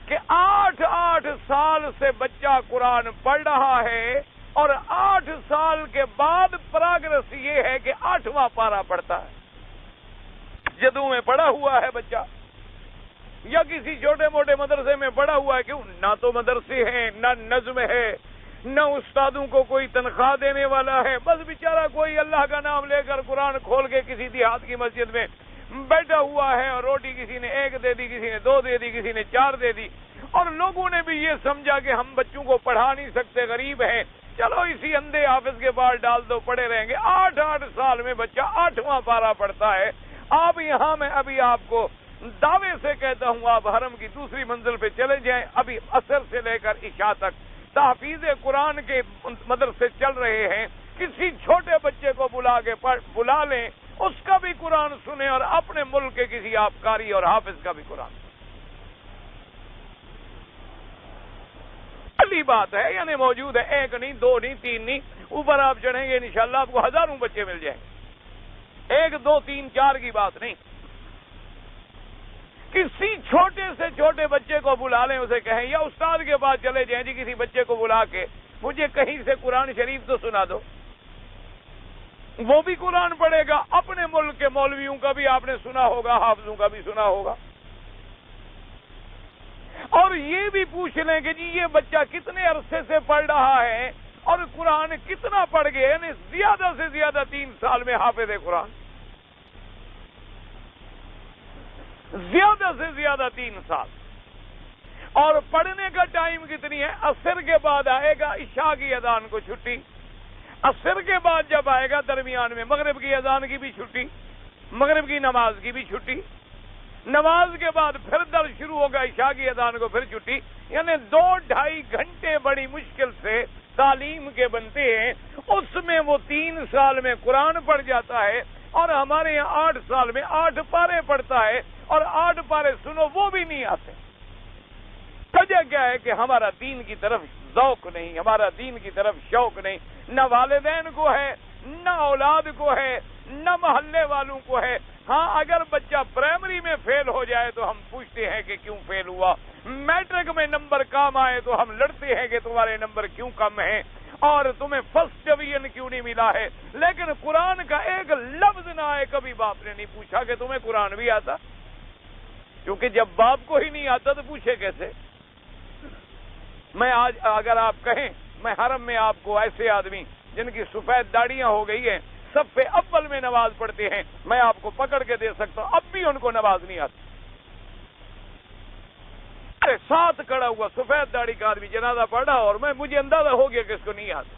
کہ 8 سال سے بچہ قرآن پڑھ رہا ہے، اور 8 سال کے بعد پراگرس یہ ہے کہ 8واں پارہ پڑھتا ہے۔ جدوں میں پڑھا ہوا ہے بچہ، یا کسی چھوٹے موٹے مدرسے میں پڑھا ہوا ہے، کیوں؟ نہ تو مدرسے ہیں، نہ نظم ہے، نہ استادوں کو کوئی تنخواہ دینے والا ہے، بس بیچارہ کوئی اللہ کا نام لے کر قرآن کھول کے کسی دیہات کی مسجد میں بیٹھا ہوا ہے، اور روٹی کسی نے 1 دے دی، کسی نے 2 دے دی، کسی نے 4 دے دی، اور لوگوں نے بھی یہ سمجھا کہ ہم بچوں کو پڑھا نہیں سکتے، غریب ہیں، چلو اسی اندھے حافظ کے پاس ڈال دو، پڑھے رہیں گے۔ 8 سال میں بچہ 8واں پارہ پڑھتا ہے۔ آپ یہاں میں ابھی آپ کو دعوے سے کہتا ہوں، آپ حرم کی دوسری منزل پہ چلے جائیں، ابھی عصر سے لے کر عشاء تک تحفیظ قرآن کے مدرسے چل رہے ہیں۔ کسی چھوٹے بچے کو بلا لیں، اس کا بھی قرآن سنیں، اور اپنے ملک کے کسی آبکاری اور حافظ کا بھی قرآن۔ پہلی بات ہے، یعنی موجود ہے، 1 نہیں، 2 نہیں، 3 نہیں، اوپر آپ چڑھیں گے انشاءاللہ آپ کو ہزاروں بچے مل جائیں گے۔ 1 2 3 4 کی بات نہیں، کسی چھوٹے سے چھوٹے بچے کو بلا لیں، اسے کہیں، یا استاد کے پاس چلے جائیں، جی کسی بچے کو بلا کے مجھے کہیں سے قرآن شریف تو سنا دو، وہ بھی قرآن پڑھے گا۔ اپنے ملک کے مولویوں کا بھی آپ نے سنا ہوگا، حافظوں کا بھی سنا ہوگا، اور یہ بھی پوچھ لیں کہ جی یہ بچہ کتنے عرصے سے پڑھ رہا ہے اور قرآن کتنا پڑھ گئے، یعنی زیادہ سے زیادہ 3 سال میں حافظ قرآن، زیادہ سے زیادہ 3 سال۔ اور پڑھنے کا ٹائم کتنی ہے؟ عصر کے بعد آئے گا، عشاء کی اذان کو چھٹی، عصر کے بعد جب آئے گا درمیان میں مغرب کی اذان کی بھی چھٹی، مغرب کی نماز کی بھی چھٹی، نماز کے بعد پھر درس شروع ہوگا، عشاء کی اذان کو پھر چھٹی، یعنی 2-2.5 گھنٹے بڑی مشکل سے تعلیم کے بنتے ہیں۔ اس میں وہ 3 سال میں قرآن پڑھ جاتا ہے، اور ہمارے یہاں 8 سال میں 8 پارے پڑھتا ہے، اور 8 پارے سنو وہ بھی نہیں آتے۔ وجہ کیا ہے کہ ہمارا دین کی طرف ذوق نہیں، ہمارا دین کی طرف شوق نہیں، نہ والدین کو ہے، نہ اولاد کو ہے، نہ محلے والوں کو ہے۔ ہاں، اگر بچہ پرائمری میں فیل ہو جائے تو ہم پوچھتے ہیں کہ کیوں فیل ہوا، میٹرک میں نمبر کم آئے تو ہم لڑتے ہیں کہ تمہارے نمبر کیوں کم ہیں، اور تمہیں فرسٹ ڈویژن کیوں نہیں ملا ہے، لیکن قرآن کا ایک لفظ نہ آئے، کبھی باپ نے نہیں پوچھا کہ تمہیں قرآن بھی آتا، کیونکہ جب باپ کو ہی نہیں آتا تو پوچھے کیسے۔ میں آج اگر آپ کہیں، میں حرم میں آپ کو ایسے آدمی جن کی سفید داڑیاں ہو گئی ہیں، صف اول میں نماز پڑھتے ہیں، میں آپ کو پکڑ کے دے سکتا ہوں، اب بھی ان کو نماز نہیں آتی۔ ساتھ کھڑا ہوا سفید داڑھی کا آدمی جنازہ پڑھا، اور مجھے اندازہ ہو گیا کہ اس کو نہیں آتا،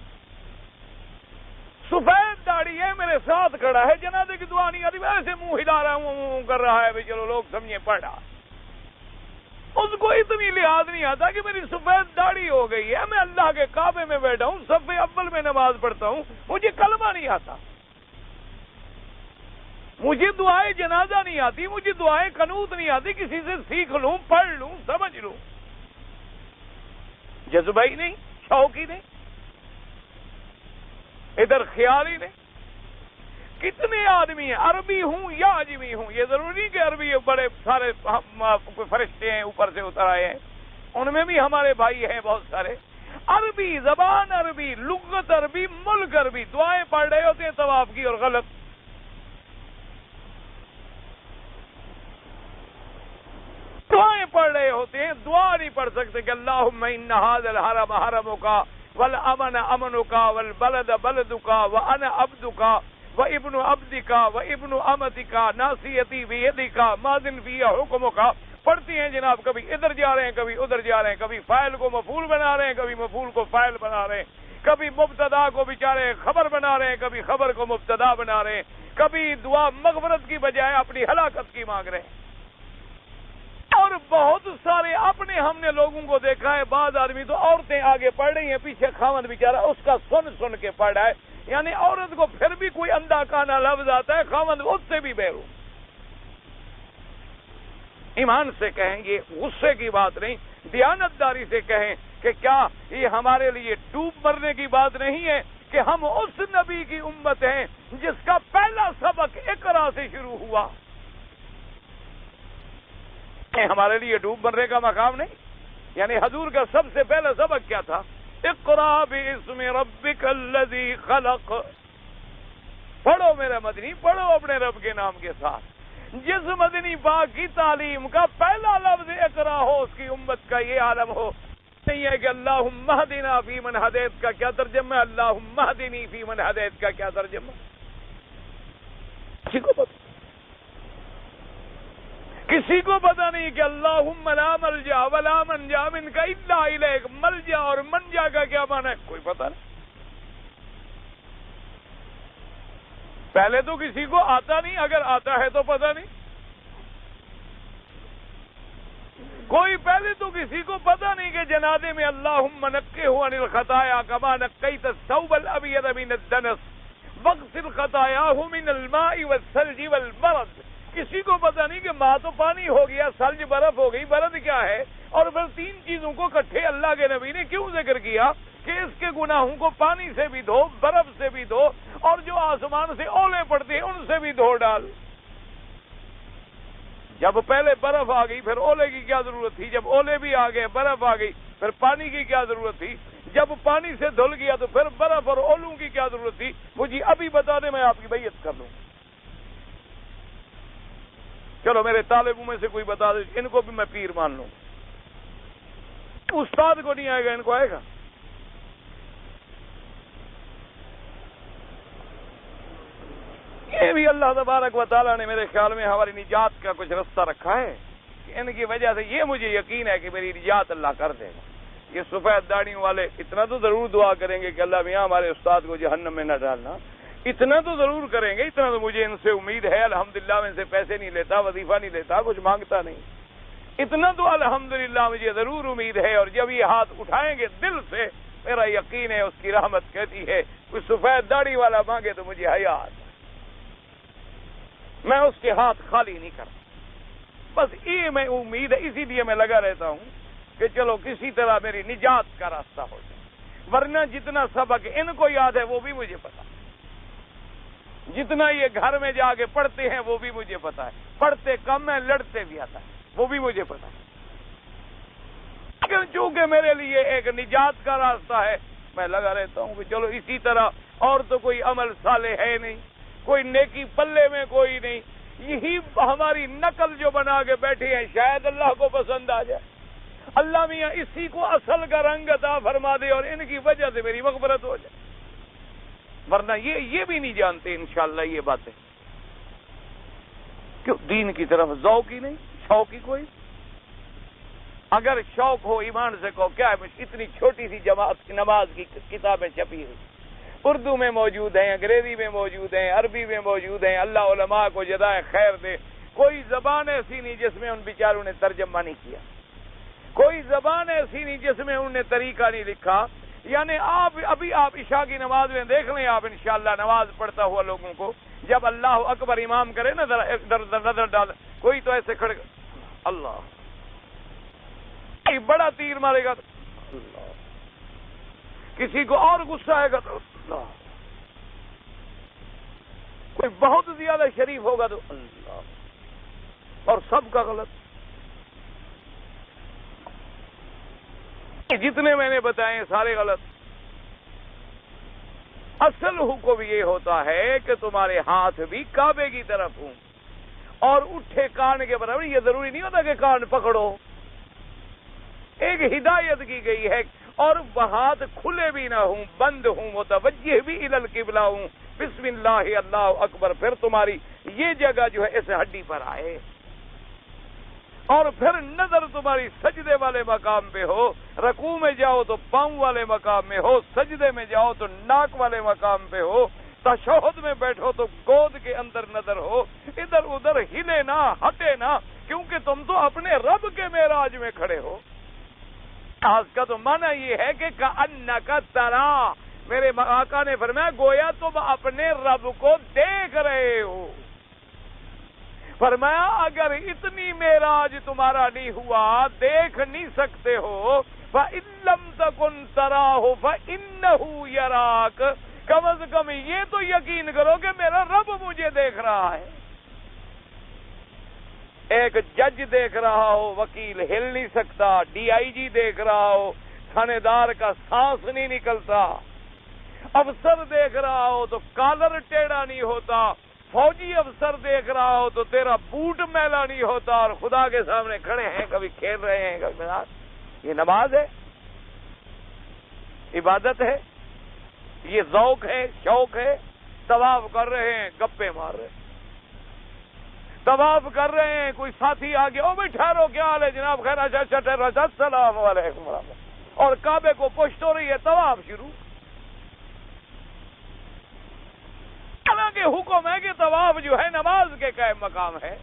سفید داڑھی ہے، میرے ساتھ کھڑا ہے، جنازے کی دعا نہیں آتی، میں ایسے منہ ہلا رہا ہوں، کر رہا ہے، بھائی چلو لوگ سمجھے پڑھا، اس کو اتنی لحاظ نہیں آتا کہ میری سفید داڑھی ہو گئی ہے، میں اللہ کے کعبے میں بیٹھا ہوں، صف اول میں نماز پڑھتا ہوں، مجھے کلمہ نہیں آتا، مجھے دعائیں جنازہ نہیں آتی، مجھے دعائیں قنوت نہیں آتی، کسی سے سیکھ لوں، پڑھ لوں، سمجھ لوں۔ جذبہ ہی نہیں، شوق ہی نہیں، ادھر خیال ہی نہیں۔ کتنے آدمی ہیں، عربی ہوں یا عجمی ہوں، یہ ضروری نہیں کہ عربی بڑے سارے فرشتے ہیں اوپر سے اتر آئے ہیں، ان میں بھی ہمارے بھائی ہیں بہت سارے۔ عربی زبان، عربی لغت، عربی ملک، عربی دعائیں پڑھ رہے ہوتے ہیں طواف کی اور غلط۔ دعائیں پڑھ رہے ہوتے ہیں، دعا نہیں پڑھ سکتے کہ اللہم ان ھذا الحرم حرمک والامن امنک والبلد بلدک وانا عبدک وابن عبدک وابن امتک ناصیتی بیدک ماض فی حکمک۔ پڑھتی ہیں جناب، کبھی ادھر جا رہے ہیں، کبھی ادھر جا رہے ہیں، کبھی فاعل کو مفعول بنا رہے ہیں، کبھی مفعول کو فاعل بنا رہے ہیں، کبھی مبتدا کو بیچارے خبر بنا رہے ہیں، کبھی خبر کو مبتدا بنا رہے ہیں، کبھی دعا مغفرت کی بجائے اپنی ہلاکت کی مانگ رہے ہیں۔ اور بہت سارے اپنے ہم نے لوگوں کو دیکھا ہے، بعض آدمی تو عورتیں آگے پڑھ رہی ہیں، پیچھے خاوند بیچارہ اس کا سن کے پڑھ رہا ہے، یعنی عورت کو پھر بھی کوئی اندھا کانا لفظ آتا ہے، خاوند اس سے بھی بیرو۔ ایمان سے کہیں، یہ غصے کی بات نہیں، دیانتداری سے کہیں کہ کیا یہ ہمارے لیے ڈوب مرنے کی بات نہیں ہے کہ ہم اس نبی کی امت ہیں جس کا پہلا سبق اقرا سے شروع ہوا؟ ہمارے لیے ڈوب مرنے کا مقام نہیں؟ یعنی حضور کا سب سے پہلا سبق کیا تھا؟ اقرا باسم ربک الذی خلق۔ پڑھو میرا مدنی، پڑھو اپنے رب کے نام کے ساتھ۔ جس مدنی پاک کی تعلیم کا پہلا لفظ اقرا ہو، اس کی امت کا یہ عالم ہو نہیں ہے کہ اللہم اہدنا فی من ہدیت کا کیا ترجمہ ہے، اللہم اہدنی فی من ہدیت کا کیا ترجمہ؟ کسی کو پتا نہیں کہ اللہم لا ملجا ولا منجا منک الا الیک، ملجا اور منجا کا کیا معنی ہے کوئی پتا نہیں۔ پہلے تو کسی کو آتا نہیں، اگر آتا ہے تو پتہ نہیں، کوئی پہلے تو کسی کو پتہ نہیں کہ جنازے میں اللہم نقہ عن الخطایا کما نقیت الثوب الابیض من الدنس واغسل خطایاہ من الماء والثلج والبرد۔ کسی کو پتہ نہیں کہ ماں تو پانی ہو گیا، ثلج برف ہو گئی، برد کیا ہے، اور پھر تین چیزوں کو اکٹھے اللہ کے نبی نے کیوں ذکر کیا کہ اس کے گناہوں کو پانی سے بھی دھو، برف سے بھی دھو، اور جو آسمان سے اولے پڑتے ہیں ان سے بھی دھو ڈال۔ جب پہلے برف آ گئی پھر اولے کی کیا ضرورت تھی؟ جب اولے بھی آ گئے، برف آ گئی، پھر پانی کی کیا ضرورت تھی؟ جب پانی سے دھل گیا تو پھر برف اور اولوں کی کیا ضرورت تھی؟ مجھے ابھی بتا دیں، میں آپ کی بیعت کر لوں۔ چلو میرے طالبوں میں سے کوئی بتا دے، ان کو بھی میں پیر مان لوں۔ استاد کو نہیں آئے گا، ان کو آئے گا؟ یہ بھی اللہ تبارک و تعالیٰ نے میرے خیال میں ہماری نجات کا کچھ رستہ رکھا ہے کہ ان کی وجہ سے یہ مجھے یقین ہے کہ میری نجات اللہ کر دے گا۔ یہ سفید داڑھیوں والے اتنا تو ضرور دعا کریں گے کہ اللہ میاں ہمارے استاد کو جہنم میں نہ ڈالنا، اتنا تو ضرور کریں گے، اتنا تو مجھے ان سے امید ہے۔ الحمدللہ میں ان سے پیسے نہیں لیتا، وظیفہ نہیں لیتا، کچھ مانگتا نہیں، اتنا تو الحمدللہ مجھے ضرور امید ہے۔ اور جب یہ ہاتھ اٹھائیں گے دل سے، میرا یقین ہے اس کی رحمت کہتی ہے کوئی سفید داڑھی والا مانگے تو مجھے حیا آتا، میں اس کے ہاتھ خالی نہیں کرتا۔ بس یہ میں امید ہے، اسی لیے میں لگا رہتا ہوں کہ چلو کسی طرح میری نجات کا راستہ ہو جائے، ورنہ جتنا سبق ان کو یاد ہے وہ بھی مجھے پتا، جتنا یہ گھر میں جا کے پڑھتے ہیں وہ بھی مجھے پتا ہے، پڑھتے کم ہے لڑتے بھی آتا ہے وہ بھی مجھے پتا ہے، لیکن چونکہ میرے لیے ایک نجات کا راستہ ہے میں لگا رہتا ہوں کہ چلو اسی طرح، اور تو کوئی عمل صالح ہے نہیں، کوئی نیکی پلے میں کوئی نہیں، یہی ہماری نقل جو بنا کے بیٹھے ہیں شاید اللہ کو پسند آ جائے، اللہ میاں اسی کو اصل کا رنگ عطا فرما دے اور ان کی وجہ سے میری مغفرت ہو جائے، ورنہ یہ بھی نہیں جانتے انشاءاللہ یہ باتیں۔ کیوں دین کی طرف ذوق ہی نہیں، شوق ہی کوئی؟ اگر شوق ہو ایمان سے کہو کیا ہے، اتنی چھوٹی سی جماعت کی نماز کی کتابیں چھپی ہوئی، اردو میں موجود ہیں، انگریزی میں موجود ہیں، عربی میں موجود ہیں، اللہ علماء کو جزائے خیر دے، کوئی زبان ایسی نہیں جس میں ان بیچاروں نے ترجمہ نہیں کیا، کوئی زبان ایسی نہیں جس میں انہوں نے طریقہ نہیں لکھا، یعنی آپ عشاء کی نماز میں دیکھ لیں آپ انشاءاللہ نماز پڑھتا ہوا لوگوں کو، جب اللہ اکبر امام کرے نا ذرا نظر ڈال، کوئی تو ایسے کھڑے اللہ بڑا تیر مارے گا اللہ کسی کو اور غصہ آئے گا تو اللہ، کوئی بہت زیادہ شریف ہوگا تو اللہ، اور سب کا غلط۔ جتنے میں نے بتائے سارے غلط۔ اصل حکم یہ ہوتا ہے کہ تمہارے ہاتھ بھی کعبے کی طرف ہوں اور اٹھے کان کے برابر۔ یہ ضروری نہیں ہوتا کہ کان پکڑو، ایک ہدایت کی گئی ہے، اور ہاتھ کھلے بھی نہ ہوں، بند ہوں، متوجہ بھی الی القبلہ ہوں، بسم اللہ اللہ اکبر، پھر تمہاری یہ جگہ جو ہے اس ہڈی پر آئے، اور پھر نظر تمہاری سجدے والے مقام پہ ہو، رکوع میں جاؤ تو پاؤں والے مقام میں ہو، سجدے میں جاؤ تو ناک والے مقام پہ ہو، تشہد میں بیٹھو تو گود کے اندر نظر ہو، ادھر ادھر ہلے نہ، ہٹے نہ، کیونکہ تم تو اپنے رب کے معراج میں کھڑے ہو۔ آج کا تو معنی یہ ہے کہ کأنک ترا، میرے آقا نے فرمایا گویا تم اپنے رب کو دیکھ رہے ہو۔ فرمایا اگر اتنی معراج تمہارا نہیں ہوا، دیکھ نہیں سکتے ہو، فَإِن لَّمْ تَكُن تَرَاهُ فَإِنَّهُ يَرَاكَ، کم از کم یہ تو یقین کرو کہ میرا رب مجھے دیکھ رہا ہے۔ ایک جج دیکھ رہا ہو، وکیل ہل نہیں سکتا، ڈی آئی جی دیکھ رہا ہو، تھانے دار کا سانس نہیں نکلتا، افسر دیکھ رہا ہو تو کالر ٹیڑھا نہیں ہوتا، فوجی افسر دیکھ رہا ہو تو تیرا بوٹ میلا نہیں ہوتا، اور خدا کے سامنے کھڑے ہیں، کبھی کھیل رہے ہیں، کبھی یہ نماز ہے، عبادت ہے، یہ ذوق ہے، شوق ہے؟ طواف کر رہے ہیں، گپے مار رہے ہیں، طواف کر رہے ہیں، کوئی ساتھی آ گیا، او بھائی ٹھہرو، کیا حال ہے جناب، خیر، اچھا ٹھہرو، السلام علیکم ورحمۃ، اور کعبے کو پشت ہو رہی ہے، طواف شروع۔ حالانکہ حکم ہے کہ طواف جو ہے نماز کے قائم مقام ہے،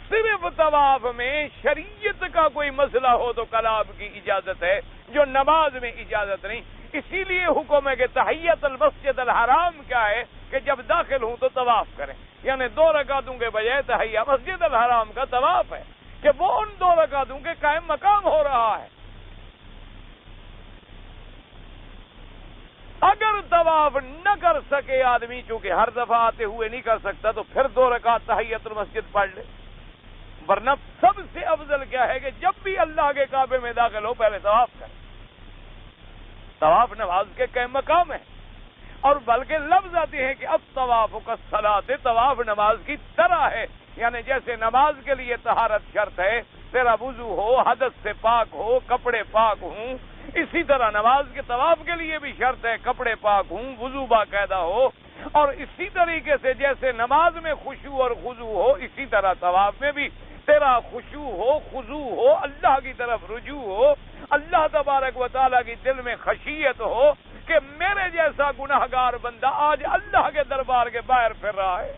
صرف طواف میں شریعت کا کوئی مسئلہ ہو تو کلام کی اجازت ہے، جو نماز میں اجازت نہیں۔ اسی لیے حکم ہے کہ تحیت المسجد الحرام کیا ہے کہ جب داخل ہوں تو طواف کریں، یعنی 2 رکعتوں کے بجائے تحیہ مسجد الحرام کا طواف ہے کہ وہ ان 2 رکعتوں کے قائم مقام ہو رہا ہے۔ اگر طواف نہ کر سکے آدمی، چونکہ ہر دفعہ آتے ہوئے نہیں کر سکتا، تو پھر 2 رکعت تحیت المسجد پڑھ لے، ورنہ سب سے افضل کیا ہے کہ جب بھی اللہ کے کعبے میں داخل ہو پہلے طواف کرے۔ طواف نماز کے قائم مقام ہے، اور بلکہ لفظ آتے ہیں کہ اب طواف کا صلاۃ، طواف نماز کی طرح ہے، یعنی جیسے نماز کے لیے طہارت شرط ہے، تیرا وضو ہو، حدث سے پاک ہو، کپڑے پاک ہوں، اسی طرح نماز کے طواف کے لیے بھی شرط ہے، کپڑے پاک ہوں، وضو باقاعدہ ہو، اور اسی طریقے سے جیسے نماز میں خشوع اور خضوع ہو، اسی طرح طواف میں بھی تیرا خشوع ہو، خضوع ہو، اللہ کی طرف رجوع ہو، اللہ تبارک و تعالیٰ کی دل میں خشیت ہو کہ میرے جیسا گناہگار بندہ آج اللہ کے دربار کے باہر پھر رہا ہے۔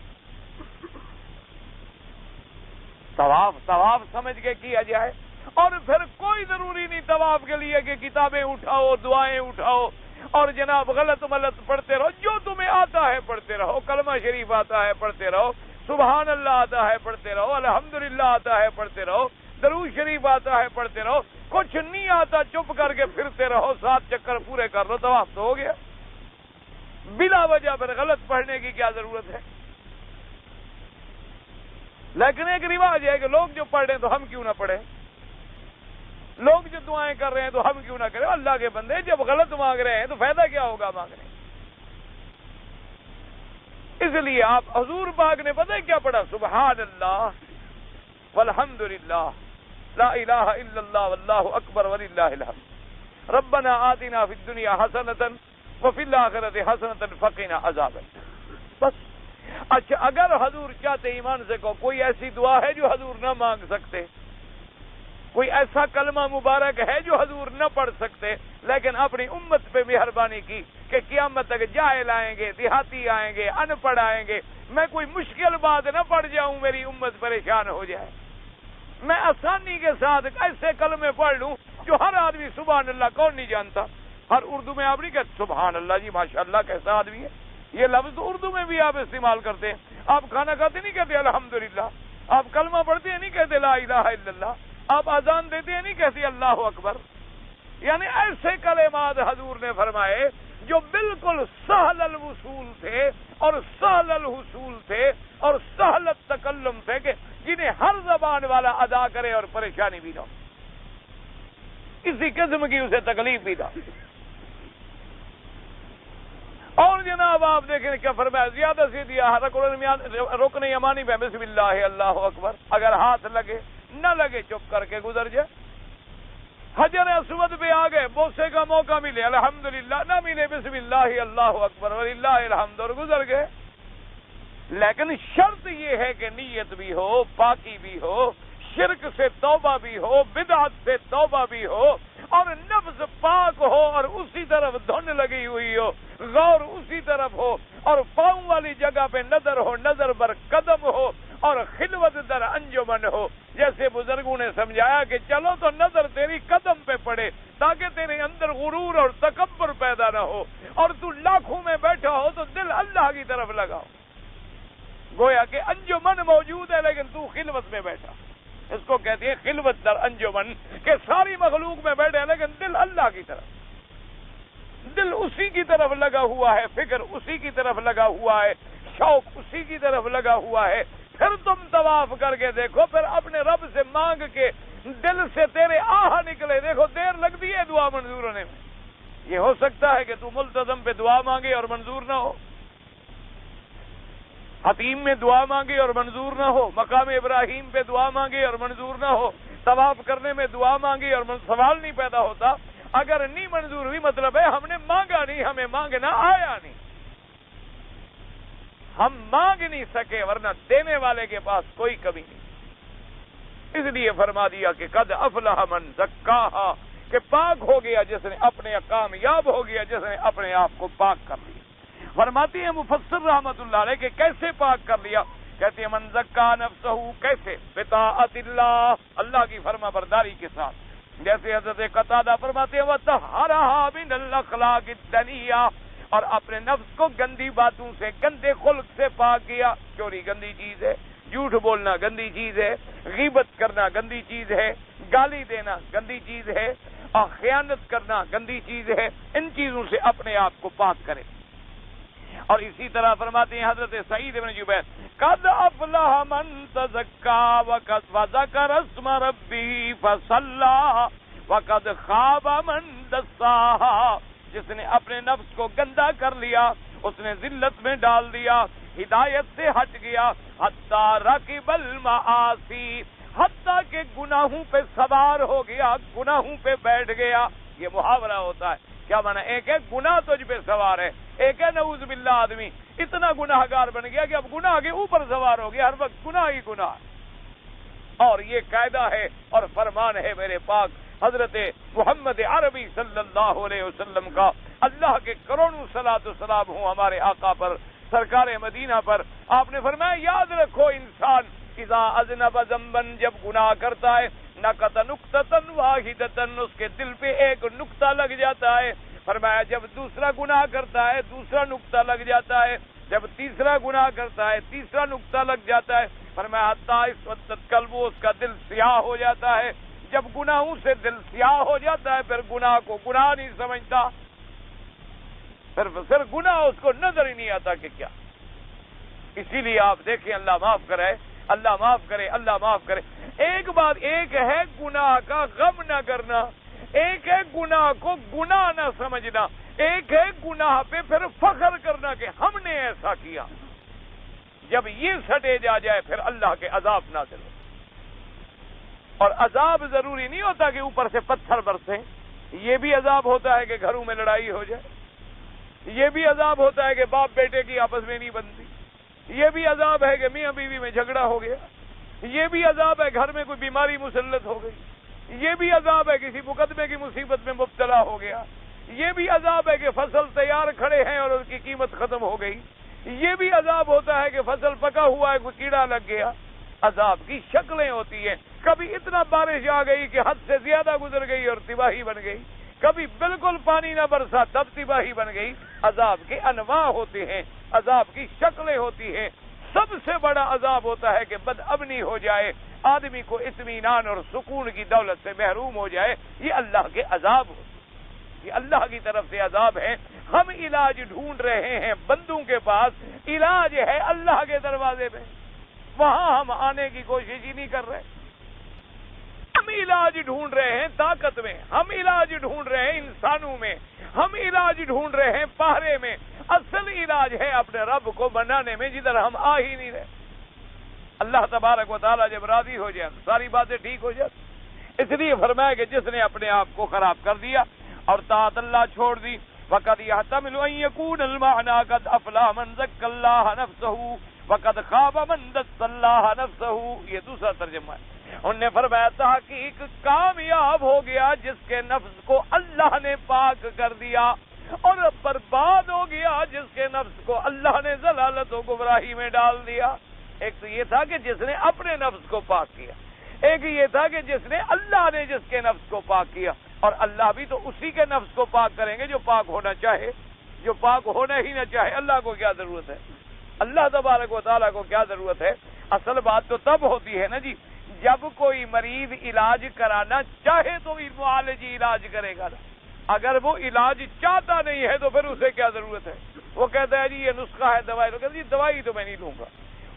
طواف سمجھ کے کیا جائے، اور پھر کوئی ضروری نہیں طواف کے لیے کہ کتابیں اٹھاؤ، دعائیں اٹھاؤ، اور جناب غلط ملط پڑھتے رہو، جو تمہیں آتا ہے پڑھتے رہو، کلمہ شریف آتا ہے پڑھتے رہو، سبحان اللہ آتا ہے پڑھتے رہو، الحمدللہ آتا ہے پڑھتے رہو، درود شریف آتا ہے پڑھتے رہو، کچھ نہیں آتا چپ کر کے پھرتے رہو، 7 چکر پورے کر لو، طواف تو ہو گیا۔ بلا وجہ پھر غلط پڑھنے کی کیا ضرورت ہے؟ لیکن ایک رواج ہے کہ لوگ جو پڑھ رہے ہیں تو ہم کیوں نہ پڑھیں، لوگ جو دعائیں کر رہے ہیں تو ہم کیوں نہ کریں۔ اللہ کے بندے جب غلط مانگ رہے ہیں تو فائدہ کیا ہوگا مانگنے؟ اس لیے آپ حضور پاک نے پتہ ہے کیا پڑھا؟ سبحان اللہ والحمدللہ لا الہ الا اللہ واللہ اکبر وللہ الحمد، ربنا آتنا فی الدنیا حسنۃ وفی الآخرۃ حسنۃ وقنا عذاب النار۔ بس۔ اچھا، اگر حضور چاہتے ایمان سے کو کوئی ایسی دعا ہے جو حضور نہ مانگ سکتے، کوئی ایسا کلمہ مبارک ہے جو حضور نہ پڑھ سکتے، لیکن اپنی امت پہ مہربانی کی کہ قیامت تک جاہل آئیں گے، دیہاتی آئیں گے، ان پڑھ آئیں گے، میں کوئی مشکل بات نہ پڑھ جاؤں، میری امت پریشان ہو جائے، میں آسانی کے ساتھ ایسے کلمے پڑھ لوں جو ہر آدمی سبحان اللہ کون نہیں جانتا۔ ہر اردو میں آپ نہیں کہتے سبحان اللہ جی ماشاء اللہ کیسا آدمی ہے، یہ لفظ تو اردو میں بھی آپ استعمال کرتے ہیں۔ آپ کھانا کھاتے نہیں کہتے الحمدللہ، آپ کلمہ پڑھتے ہیں نہیں کہتے لا الہ الا اللہ، آپ اذان دیتے ہیں نہیں کہتے اللہ اکبر، یعنی ایسے کلمات حضور نے فرمائے جو بالکل سہل الوصول تھے اور سہل الحصول تھے اور سہل التکلم تھے کہ جنہیں ہر زبان والا ادا کرے اور پریشانی بھی نہ ہو، کسی قسم کی اسے تکلیف بھی نہ ہو۔ اور جناب آپ دیکھیں کیا فرمایا، زیادہ سے دیا رکن یمانی پہ بسم اللہ اللہ اکبر، اگر ہاتھ لگے نہ لگے چپ کر کے گزر جائے۔ حجر اسود پہ آ گئے، بوسے کا موقع ملے الحمدللہ، نہ ملے بسم اللہ اللہ اکبر وللہ الحمد اور گزر گئے۔ لیکن شرط یہ ہے کہ نیت بھی ہو، پاکی بھی ہو، شرک سے توبہ بھی ہو، بدعت سے توبہ بھی ہو، اور نفس پاک ہو اور اسی طرف دھن لگی ہوئی ہو، غور اسی طرف ہو، اور پاؤں والی جگہ پہ نظر ہو، نظر بر قدم ہو، اور خلوت در انجمن ہو۔ جیسے بزرگوں نے سمجھایا کہ چلو تو نظر تیری قدم پہ پڑے تاکہ تیرے اندر غرور اور تکبر پیدا نہ ہو، اور تو لاکھوں میں بیٹھا ہو تو دل اللہ کی طرف لگاؤ، گویا کہ انجمن موجود ہے لیکن تو خلوت میں بیٹھا۔ اس کو کہتے ہیں خلوت در انجمن، کہ ساری مخلوق میں بیٹھے لیکن دل اللہ کی طرف، دل اسی کی طرف لگا ہوا ہے، فکر اسی کی طرف لگا ہوا ہے، شوق اسی کی طرف لگا ہوا ہے۔ پھر تم طواف کر کے دیکھو، پھر اپنے رب سے مانگ کے دل سے تیرے آہ نکلے، دیکھو دیر لگتی ہے دعا منظور ہونے میں۔ یہ ہو سکتا ہے کہ تو ملتزم پہ دعا مانگے اور منظور نہ ہو، حتیم میں دعا مانگے اور منظور نہ ہو، مقام ابراہیم پہ دعا مانگے اور منظور نہ ہو، طواف کرنے میں دعا مانگی اور سوال نہیں پیدا ہوتا۔ اگر نہیں منظور ہوئی مطلب ہے ہم نے مانگا نہیں، ہمیں مانگنا آیا نہیں، ہم مانگ نہیں سکے، ورنہ دینے والے کے پاس کوئی کمی نہیں۔ اس لیے فرما دیا کہ قد افلح من زکاہا، کہ پاک ہو گیا جس نے اپنے، کامیاب ہو گیا جس نے اپنے آپ کو پاک کر لیا۔ فرماتی ہیں مفسر رحمت اللہ علیہ کہ کیسے پاک کر لیا؟ کہتے ہیں من زکا نفسہ، کیسے؟ بطاعت اللہ، اللہ کی فرما برداری کے ساتھ، جیسے حضرت قتادہ فرماتے ہیں وطہرھا من الاخلاق الدنیہ، اور اپنے نفس کو گندی باتوں سے، گندے خلق سے پاک کیا۔ چوری گندی چیز ہے، جھوٹ بولنا گندی چیز ہے، غیبت کرنا گندی چیز ہے، گالی دینا گندی چیز ہے، اور خیانت کرنا گندی چیز ہے۔ ان چیزوں سے اپنے آپ کو پاک کرے۔ اور اسی طرح فرماتے ہیں حضرت سعید بن جبیر قد افلح من تزکا وذکر اسم ربہ فصلی وقد خاب من دساہا، جس نے اپنے نفس کو گندا کر لیا، اس نے ذلت میں ڈال دیا، ہدایت سے ہٹ گیا، حتی رکب المعاصی، حتیٰ کہ گناہوں پہ سوار ہو گیا، گناہوں پہ بیٹھ گیا۔ یہ محاورہ ہوتا ہے، کیا مانا؟ ایک ہے گناہ تجھ پہ سوار ہے، ایک ہے نعوذ باللہ آدمی اتنا گناہ گار بن گیا کہ اب گناہ کے اوپر سوار ہو گیا، ہر وقت گناہ ہی گناہ۔ اور یہ قاعدہ ہے اور فرمان ہے میرے پاک حضرت محمد عربی صلی اللہ علیہ وسلم کا، اللہ کے کروڑوں صلاۃ و سلام ہوں ہمارے آقا پر، سرکار مدینہ پر۔ آپ نے فرمایا یاد رکھو انسان اذا اذنب ذنبا، جب گناہ کرتا ہے، نقط نقطۃ واحدۃ، اس کے دل پہ ایک نقطہ لگ جاتا ہے۔ فرمایا جب دوسرا گناہ کرتا ہے دوسرا نقطہ لگ جاتا ہے، جب تیسرا گناہ کرتا ہے تیسرا نقطہ لگ جاتا ہے۔ فرمایا حتیٰ اس وقت قلب، اس کا دل سیاہ ہو جاتا ہے۔ جب گناہوں سے دل سیاہ ہو جاتا ہے پھر گناہ کو گناہ نہیں سمجھتا، پھر گناہ اس کو نظر ہی نہیں آتا کہ کیا۔ اسی لیے آپ دیکھیں اللہ معاف کرے، اللہ معاف کرے، اللہ معاف کرے۔ ایک بات، ایک ہے گناہ کا غم نہ کرنا، ایک ہے گناہ کو گناہ نہ سمجھنا، ایک ہے گناہ پہ پھر فخر کرنا کہ ہم نے ایسا کیا۔ جب یہ سٹے جا جائے پھر اللہ کے عذاب نازل ہو۔ اور عذاب ضروری نہیں ہوتا کہ اوپر سے پتھر برسیں، یہ بھی عذاب ہوتا ہے کہ گھروں میں لڑائی ہو جائے، یہ بھی عذاب ہوتا ہے کہ باپ بیٹے کی آپس میں نہیں بنتی، یہ بھی عذاب ہے کہ میاں بیوی میں جھگڑا ہو گیا، یہ بھی عذاب ہے گھر میں کوئی بیماری مسلط ہو گئی، یہ بھی عذاب ہے کسی مقدمے کی مصیبت میں مبتلا ہو گیا، یہ بھی عذاب ہے کہ فصل تیار کھڑے ہیں اور اس کی قیمت ختم ہو گئی، یہ بھی عذاب ہوتا ہے کہ فصل پکا ہوا ہے کوئی کیڑا لگ گیا۔ عذاب کی شکلیں ہوتی ہیں، کبھی اتنا بارش آ گئی کہ حد سے زیادہ گزر گئی اور تباہی بن گئی، کبھی بالکل پانی نہ برسا تب تباہی بن گئی۔ عذاب کے انواع ہوتے ہیں، عذاب کی شکلیں ہوتی ہیں۔ سب سے بڑا عذاب ہوتا ہے کہ بدامنی ہو جائے، آدمی کو اطمینان اور سکون کی دولت سے محروم ہو جائے، یہ اللہ کے عذاب ہوتے ہیں۔ یہ اللہ کی طرف سے عذاب ہے. ہم علاج ڈھونڈ رہے ہیں بندوں کے پاس، علاج ہے اللہ کے دروازے پہ، وہاں ہم آنے کی کوشش ہی نہیں کر رہے. ہم علاج ڈھونڈ رہے ہیں طاقت میں، ہم علاج ڈھونڈ رہے ہیں انسانوں میں، ہم علاج ڈھونڈ رہے ہیں پہرے میں. اصل علاج ہے اپنے رب کو بنانے میں، جدھر ہم آ ہی نہیں رہے. اللہ تبارک و تعالیٰ جب راضی ہو جائے ساری باتیں ٹھیک ہو جاتی. اس لیے فرمایا کہ جس نے اپنے آپ کو خراب کر دیا اور طاعت اللہ چھوڑ دی، وَقَدْ يَحْتَمِلُ أَن يَكُونَ الْمَعْنَىٰ قَدْ أَفْلَحَ مَن زَكَّى اللَّهَ نَفْسَهُ وَقَدْ خَابَ مَن دَسَّ اللَّهَ نَفْسَهُ. یہ دوسرا ترجمہ ہے. انہوں نے فرمایا تحقیق کامیاب ہو گیا جس کے نفس کو اللہ نے پاک کر دیا، اور برباد ہو گیا جس کے نفس کو اللہ نے ضلالت و گمراہی میں ڈال دیا. ایک تو یہ تھا کہ جس نے اپنے نفس کو پاک کیا، ایک یہ تھا کہ جس نے اللہ نے جس کے نفس کو پاک کیا. اور اللہ بھی تو اسی کے نفس کو پاک کریں گے جو پاک ہونا چاہے. جو پاک ہونا ہی نہ چاہے اللہ کو کیا ضرورت ہے؟ اللہ تبارک و تعالیٰ کو کیا ضرورت ہے؟ اصل بات تو تب ہوتی ہے نا جی جب کوئی مریض علاج کرانا چاہے تو معالجی علاج کرے گا نا. اگر وہ علاج چاہتا نہیں ہے تو پھر اسے کیا ضرورت ہے؟ وہ کہتا ہے جی یہ نسخہ ہے دوائی، تو کہتا ہے جی دوائی تو میں نہیں لوں گا.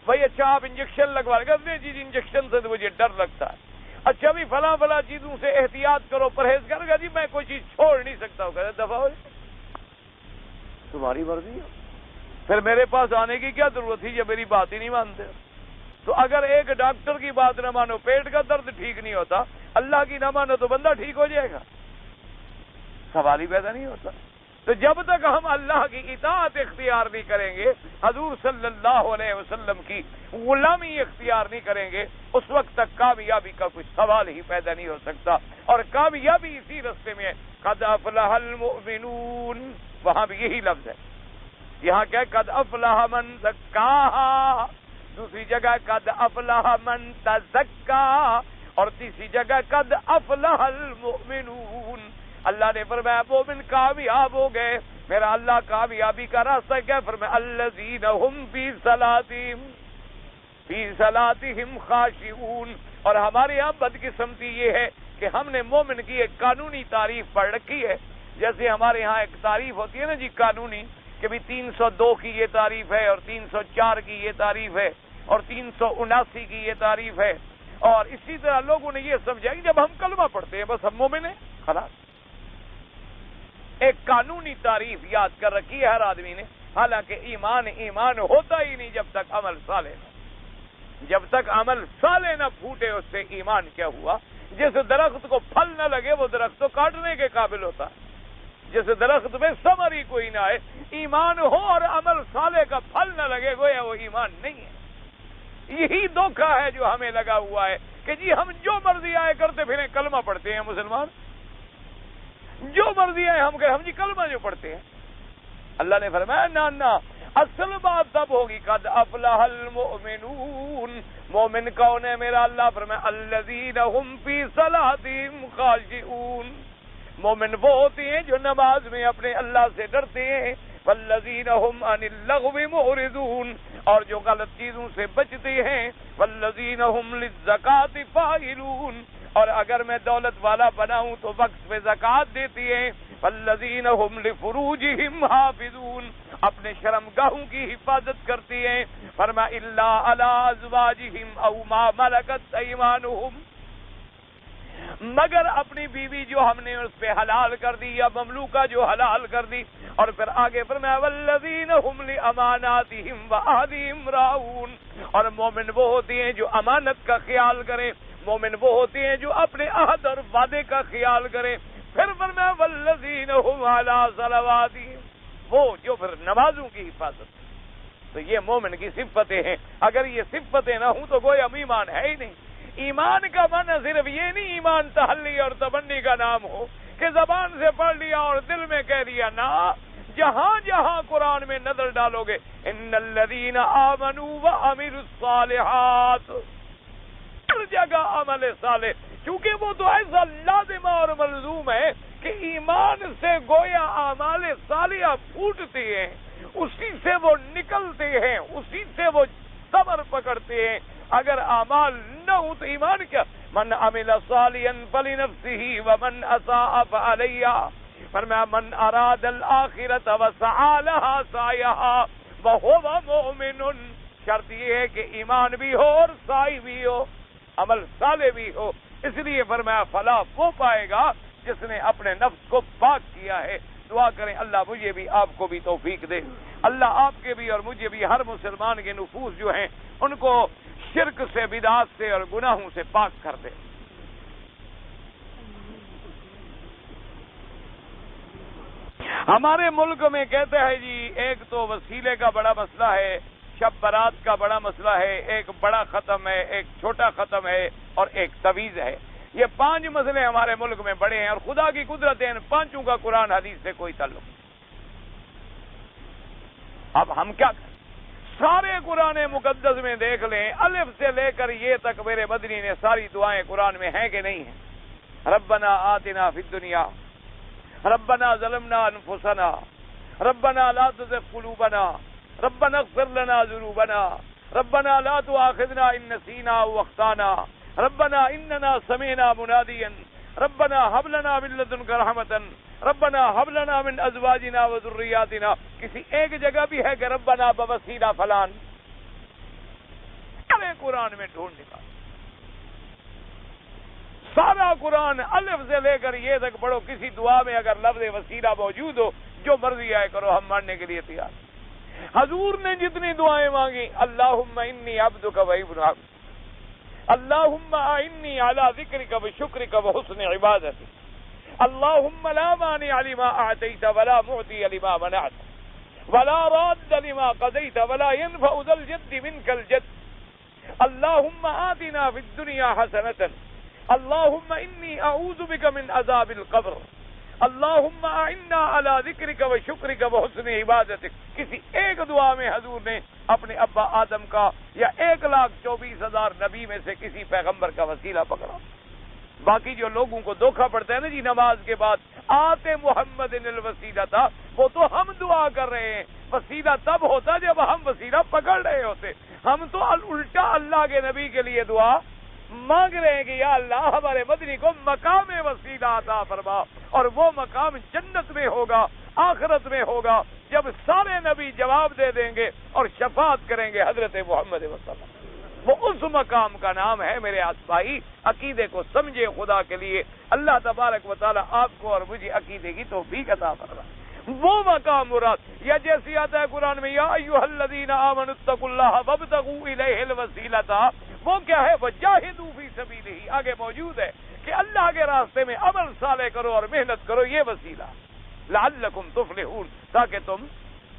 بھائی اچھا آپ انجیکشن لگوا لیں گے، جی انجیکشن سے تو مجھے ڈر لگتا ہے. اچھا بھی فلاں چیزوں سے احتیاط کرو، پرہیز کرے گا، جی میں کوئی چیز چھوڑ نہیں سکتا. وہ کہتا ہے دفعہ ہو تمہاری مرضی ہے، پھر میرے پاس آنے کی کیا ضرورت تھی جب میری بات ہی نہیں مانتے. تو اگر ایک ڈاکٹر کی بات نہ مانو، پیٹ کا درد ٹھیک نہیں ہوتا، اللہ کی نہ مانو تو بندہ ٹھیک ہو جائے گا؟ سوال ہی پیدا نہیں ہوتا. تو جب تک ہم اللہ کی اطاعت اختیار نہیں کریں گے، حضور صلی اللہ علیہ وسلم کی غلامی اختیار نہیں کریں گے، اس وقت تک کامیابی کا کچھ سوال ہی پیدا نہیں ہو سکتا. اور کامیابی اسی رستے میں ہے. قد افلح المؤمنون، وہاں بھی یہی لفظ ہے. یہاں کیا قد افلح من زکاہا، دوسری جگہ قد افلح من تزکا، اور تیسری جگہ قد افلح المؤمنون. اللہ نے فرمایا مومن کامیاب ہو گئے. میرا اللہ کامیابی کا راستہ کیا فرمایا؟ الذین هم فی صلاتہم خاشعون. اور ہمارے یہاں بدقسمتی یہ ہے کہ ہم نے مومن کی ایک قانونی تعریف پڑھ رکھی ہے. جیسے ہمارے ہاں ایک تعریف ہوتی ہے نا جی قانونی، کہ بھی 302 کی یہ تعریف ہے اور 304 کی یہ تعریف ہے اور 379 کی یہ تعریف ہے. اور اسی طرح لوگوں نے یہ سمجھا کہ جب ہم کلمہ پڑھتے ہیں بس ہم مومن ہیں، خلاص. ایک قانونی تعریف یاد کر رکھی ہے ہر آدمی نے. حالانکہ ایمان ہوتا ہی نہیں جب تک عمل صالح نہ، جب تک عمل صالح نہ پھوٹے اس سے ایمان کیا ہوا؟ جس درخت کو پھل نہ لگے وہ درخت تو کاٹنے کے قابل ہوتا ہے. جس درخت میں ثمر ہی کوئی نہ آئے، ایمان ہو اور عمل صالح کا پھل نہ لگے گویا وہ ایمان نہیں ہے. یہی دھوکہ ہے جو ہمیں لگا ہوا ہے کہ جی ہم جو مرضی آئے کرتے پھریں، کلمہ پڑھتے ہیں مسلمان، جو مرضی آئے ہم جی کلمہ جو پڑھتے ہیں. اللہ نے فرمایا نہ، اصل بات تب ہوگی قد افلح المؤمنون. مومن کون ہے؟ میرا اللہ فرمایا الذین هم فی صلاتہم خاشعون. مومن وہ ہوتے ہیں جو نماز میں اپنے اللہ سے ڈرتے ہیں. والذین هم عن اللغو معرضون، اور جو غلط چیزوں سے بچتے ہیں. والذین هم للزکاة فاعلون، اور اگر میں دولت والا بناؤں تو وقت پہ زکوٰۃ دیتی ہیں. والذین هم لفروجہم حافظون، اپنے شرمگاہوں کی حفاظت کرتی ہیں. فرمایا الا علی ازواجہم او ما ملکت ایمانہم، مگر اپنی بیوی جو ہم نے اس پہ حلال کر دی یا مملوکہ جو حلال کر دی. اور پھر آگے فرمایا والذین هم لاماناتہم وعہدہم راعون، اور مومن وہ ہوتے ہیں جو امانت کا خیال کریں. مومن وہ ہوتے ہیں جو اپنے عہد اور وعدے کا خیال کریں. پھر فرمایا والذین هم علی صلواتہم، وہ جو پھر نمازوں کی حفاظت. تو یہ مومن کی صفتیں ہیں. اگر یہ صفتیں نہ ہوں تو کوئی ایمان ہے ہی نہیں. ایمان کا معنی صرف یہ نہیں ایمان تحلی اور تمنی کا نام ہو کہ زبان سے پڑھ لیا اور دل میں کہہ دیا. نہ، جہاں جہاں قرآن میں نظر ڈالو گے ان الذین آمنوا وعملوا الصالحات، ہر جگہ عمل صالح، کیونکہ وہ تو ایسا لازمہ اور ملزوم ہے کہ ایمان سے گویا اعمال صالحہ پھوٹتے ہیں، اسی سے وہ نکلتے ہیں، اسی سے وہ صبر پکڑتے ہیں. اگر اعمال نہ ہو تو ایمان کیا؟ من عمل صالحا فلنفسہ ومن اساء فعلیہا. فرمایا من اراد الآخرۃ وسعى لها سعيها وهو مؤمن، شرط یہ ہے کہ ایمان بھی ہو اور سعی بھی ہو، عمل صالح بھی ہو۔ اس لیے فرمایا فلاح وہ پائے گا جس نے اپنے نفس کو پاک کیا ہے۔ دعا کریں اللہ مجھے بھی آپ کو بھی توفیق دے، اللہ آپ کے بھی اور مجھے بھی، ہر مسلمان کے نفوس جو ہیں ان کو شرک سے، بدعات سے اور گناہوں سے پاک کر دے۔ ہمارے ملک میں کہتے ہیں جی ایک تو وسیلے کا بڑا مسئلہ ہے، شب برات کا بڑا مسئلہ ہے، ایک بڑا ختم ہے، ایک چھوٹا ختم ہے اور ایک تعویذ ہے۔ یہ 5 مسئلے ہمارے ملک میں بڑے ہیں اور خدا کی قدرت ہے ان 5 کا قرآن حدیث سے کوئی تعلق نہیں۔ اب ہم کیا کریں؟ سارے قرآن مقدس میں دیکھ لیں، الف سے لے کر یہ تک میرے مدنی نے ساری دعائیں قرآن میں ہیں کہ نہیں ہیں؟ ربنا آتنا فی الدنیا، ربنا ظلمنا انفسنا، ربنا لا تزغ قلوبنا، ربنا اغفر لنا ذنوبنا، ربنا لا تؤاخذنا ان نسینا او اخطانا، ربنا اننا سمعنا منادیا، ربنا هب لنا من لدنک رحمتا، ربنا هب لنا من ازواجنا وذریاتنا۔ کسی ایک جگہ بھی ہے کہ ربنا بوسیلہ فلان؟ سارے قرآن میں ڈھونڈ نکال، سارا قرآن الف سے لے کر یہ تک پڑھو، کسی دعا میں اگر لفظ وسیلہ موجود ہو جو مرضی آئے کرو، ہم ماننے کے لیے تیار۔ حضور نے جتنی دعائیں مانگی، اللہم انی عبدک و ابن عبدک، اللہم اعنی علی ذکرک و شکرک و حسن عبادتک، اللہم لا مانع لما اعطیت ولا معطی لما منعت ولا راد لما قضیت ولا ينفع ذا الجد منک الجد، اللہم آتنا فی الدنیا حسنۃ، اللہم انی اعوذ بک من عذاب القبر، اللہم اعنا علی ذکرک و شکرک و حسن عبادتک۔ کسی ایک دعا میں حضور نے اپنے ابا آدم کا یا 1,24,000 نبی میں سے کسی پیغمبر کا وسیلہ پکڑا۔ باقی جو لوگوں کو دھوکہ پڑتا ہے نا جی نماز کے بعد آتے محمد الوسیلہ تھا، وہ تو ہم دعا کر رہے ہیں، وسیلہ تب ہوتا جب ہم وسیلہ پکڑ رہے ہوتے، ہم تو الٹا اللہ کے نبی کے لیے دعا مانگ رہے ہیں کہ یا اللہ ہمارے مدنی کو مقام وسیلہ عطا فرما، اور وہ مقام جنت میں ہوگا، آخرت میں ہوگا، جب سارے نبی جواب دے دیں گے اور شفاعت کریں گے حضرت محمد وسلم۔ وہ اس مقام کا نام ہے میرے بھائی۔ عقیدے کو سمجھے خدا کے لیے، اللہ تبارک و تعالی آپ کو اور مجھے عقیدے کی توفیق عطا فرمائے۔ وہ مقام مراد، یا جیسی آتا ہے قرآن میں یا ایھا الذین آمنوا اتقوا اللہ وابتغوا الیہ الوسیلۃ، وہ کیا ہے؟ وجاہدوا فی سبیلہ، آگے موجود ہے کہ اللہ کے راستے میں عمل صالح کرو اور محنت کرو، یہ وسیلہ لعلکم تفلحون، تاکہ تم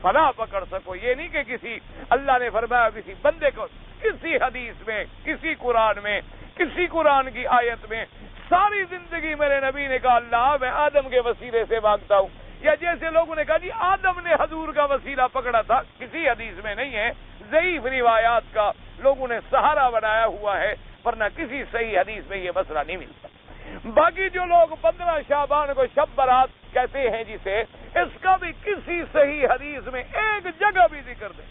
فلاح پکڑ سکو۔ یہ نہیں کہ کسی اللہ نے فرمایا کسی بندے کو کسی حدیث میں، کسی قرآن میں، کسی قرآن کی آیت میں ساری زندگی میرے نبی نے کہا اللہ میں آدم کے وسیلے سے مانگتا ہوں، یا جیسے لوگوں نے کہا جی آدم نے حضور کا وسیلہ پکڑا تھا، کسی حدیث میں نہیں ہے، ضعیف روایات کا لوگوں نے سہارا بنایا ہوا ہے، ورنہ کسی صحیح حدیث میں یہ مسئلہ نہیں ملتا۔ باقی جو لوگ 15 شعبان کو شب برات کہتے ہیں جسے، اس کا بھی کسی صحیح حدیث میں ایک جگہ بھی ذکر دیں۔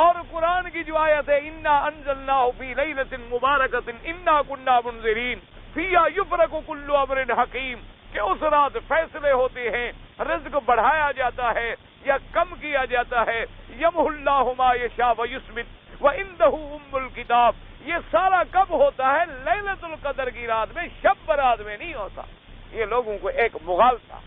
اور قرآن کی جو آیت ہے انا انزلناہ فی لیلۃ مبارکۃ انا کنا منذرین فیہا یفرق کل امر حکیم، کہ اس رات فیصلے ہوتے ہیں، رزق بڑھایا جاتا ہے یا کم کیا جاتا ہے، یمحو اللہ ما یشاء ویثبت وعندہ ام الکتاب۔ یہ سارا کب ہوتا ہے؟ لیلۃ القدر کی رات میں، شب برات میں نہیں ہوتا۔ یہ لوگوں کو ایک مغالطہ،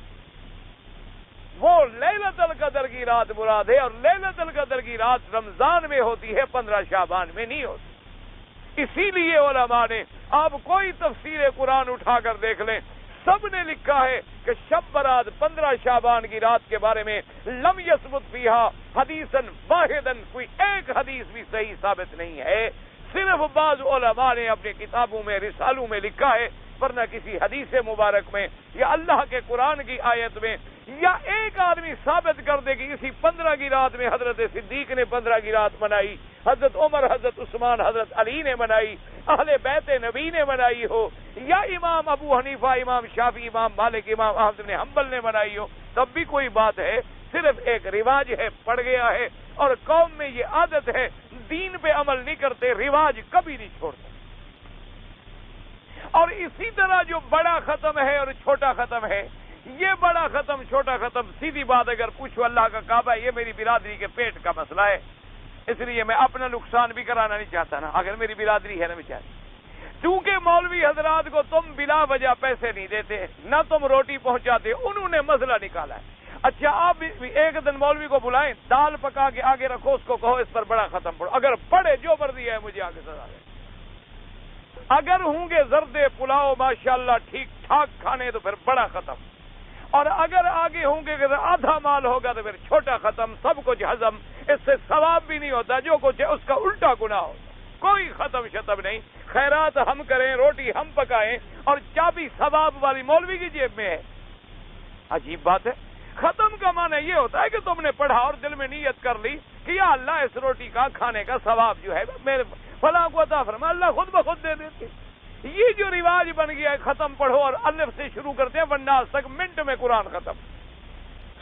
وہ لیلۃ القدر کی رات مراد ہے، اور لیلۃ القدر کی رات رمضان میں ہوتی ہے، 15 شعبان میں نہیں ہوتی۔ اسی لیے علماء نے، آپ کوئی تفسیر قرآن اٹھا کر دیکھ لیں، سب نے لکھا ہے کہ شب برات 15 شعبان کی رات کے بارے میں لم یثبت فیہا حدیثاً واحداً، کوئی ایک حدیث بھی صحیح ثابت نہیں ہے، صرف بعض علماء نے اپنی کتابوں میں، رسالوں میں لکھا ہے، ورنہ کسی حدیث مبارک میں یا اللہ کے قرآن کی آیت میں یا ایک آدمی ثابت کر دے کہ اسی 15 کی رات میں حضرت صدیق نے 15 کی رات منائی، حضرت عمر، حضرت عثمان، حضرت علی نے منائی، اہل بیت نبی نے منائی ہو، یا امام ابو حنیفہ، امام شافعی، امام مالک، امام احمد بن حنبل نے منائی ہو، تب بھی کوئی بات ہے، صرف ایک رواج ہے، پڑ گیا ہے، اور قوم میں یہ عادت ہے، دین پہ عمل نہیں کرتے، رواج کبھی نہیں چھوڑتے۔ اور اسی طرح جو بڑا ختم ہے اور چھوٹا ختم ہے، یہ بڑا ختم چھوٹا ختم سیدھی بات اگر پوچھو اللہ کا کعبہ یہ میری برادری کے پیٹ کا مسئلہ ہے، اس لیے میں اپنا نقصان بھی کرانا نہیں چاہتا نا، اگر میری برادری ہے نا بیچاری. چونکہ مولوی حضرات کو تم بلا وجہ پیسے نہیں دیتے، نہ تم روٹی پہنچاتے، انہوں نے مسئلہ نکالا ہے. اچھا آپ ایک دن مولوی کو بلائیں، دال پکا کے آگے رکھو، اس کو کہو اس پر بڑا ختم پڑھو، اگر پڑھے جو مرضی ہے مجھے آگے سزا دے. اگر ہوں گے زردے پلاؤ ماشاءاللہ ٹھیک ٹھاک کھانے تو پھر بڑا ختم، اور اگر آگے ہوں گے کہ آدھا مال ہوگا تو پھر چھوٹا ختم، سب کچھ ہضم، اس سے ثواب بھی نہیں ہوتا، جو کچھ ہے اس کا الٹا گناہ ہوتا. کوئی ختم شتم نہیں، خیرات ہم کریں، روٹی ہم پکائیں، اور چابی ثواب والی مولوی کی جیب میں ہے. عجیب بات ہے. ختم کا معنی یہ ہوتا ہے کہ تم نے پڑھا اور دل میں نیت کر لی کہ یا اللہ اس روٹی کا کھانے کا ثواب جو ہے میرے فلاں کو عطا فرما، اللہ خود بخود دے دیتے. یہ جو رواج بن گیا ہے ختم پڑھو اور الف سے شروع کرتے ہیں والناس تک، منٹ میں قرآن ختم،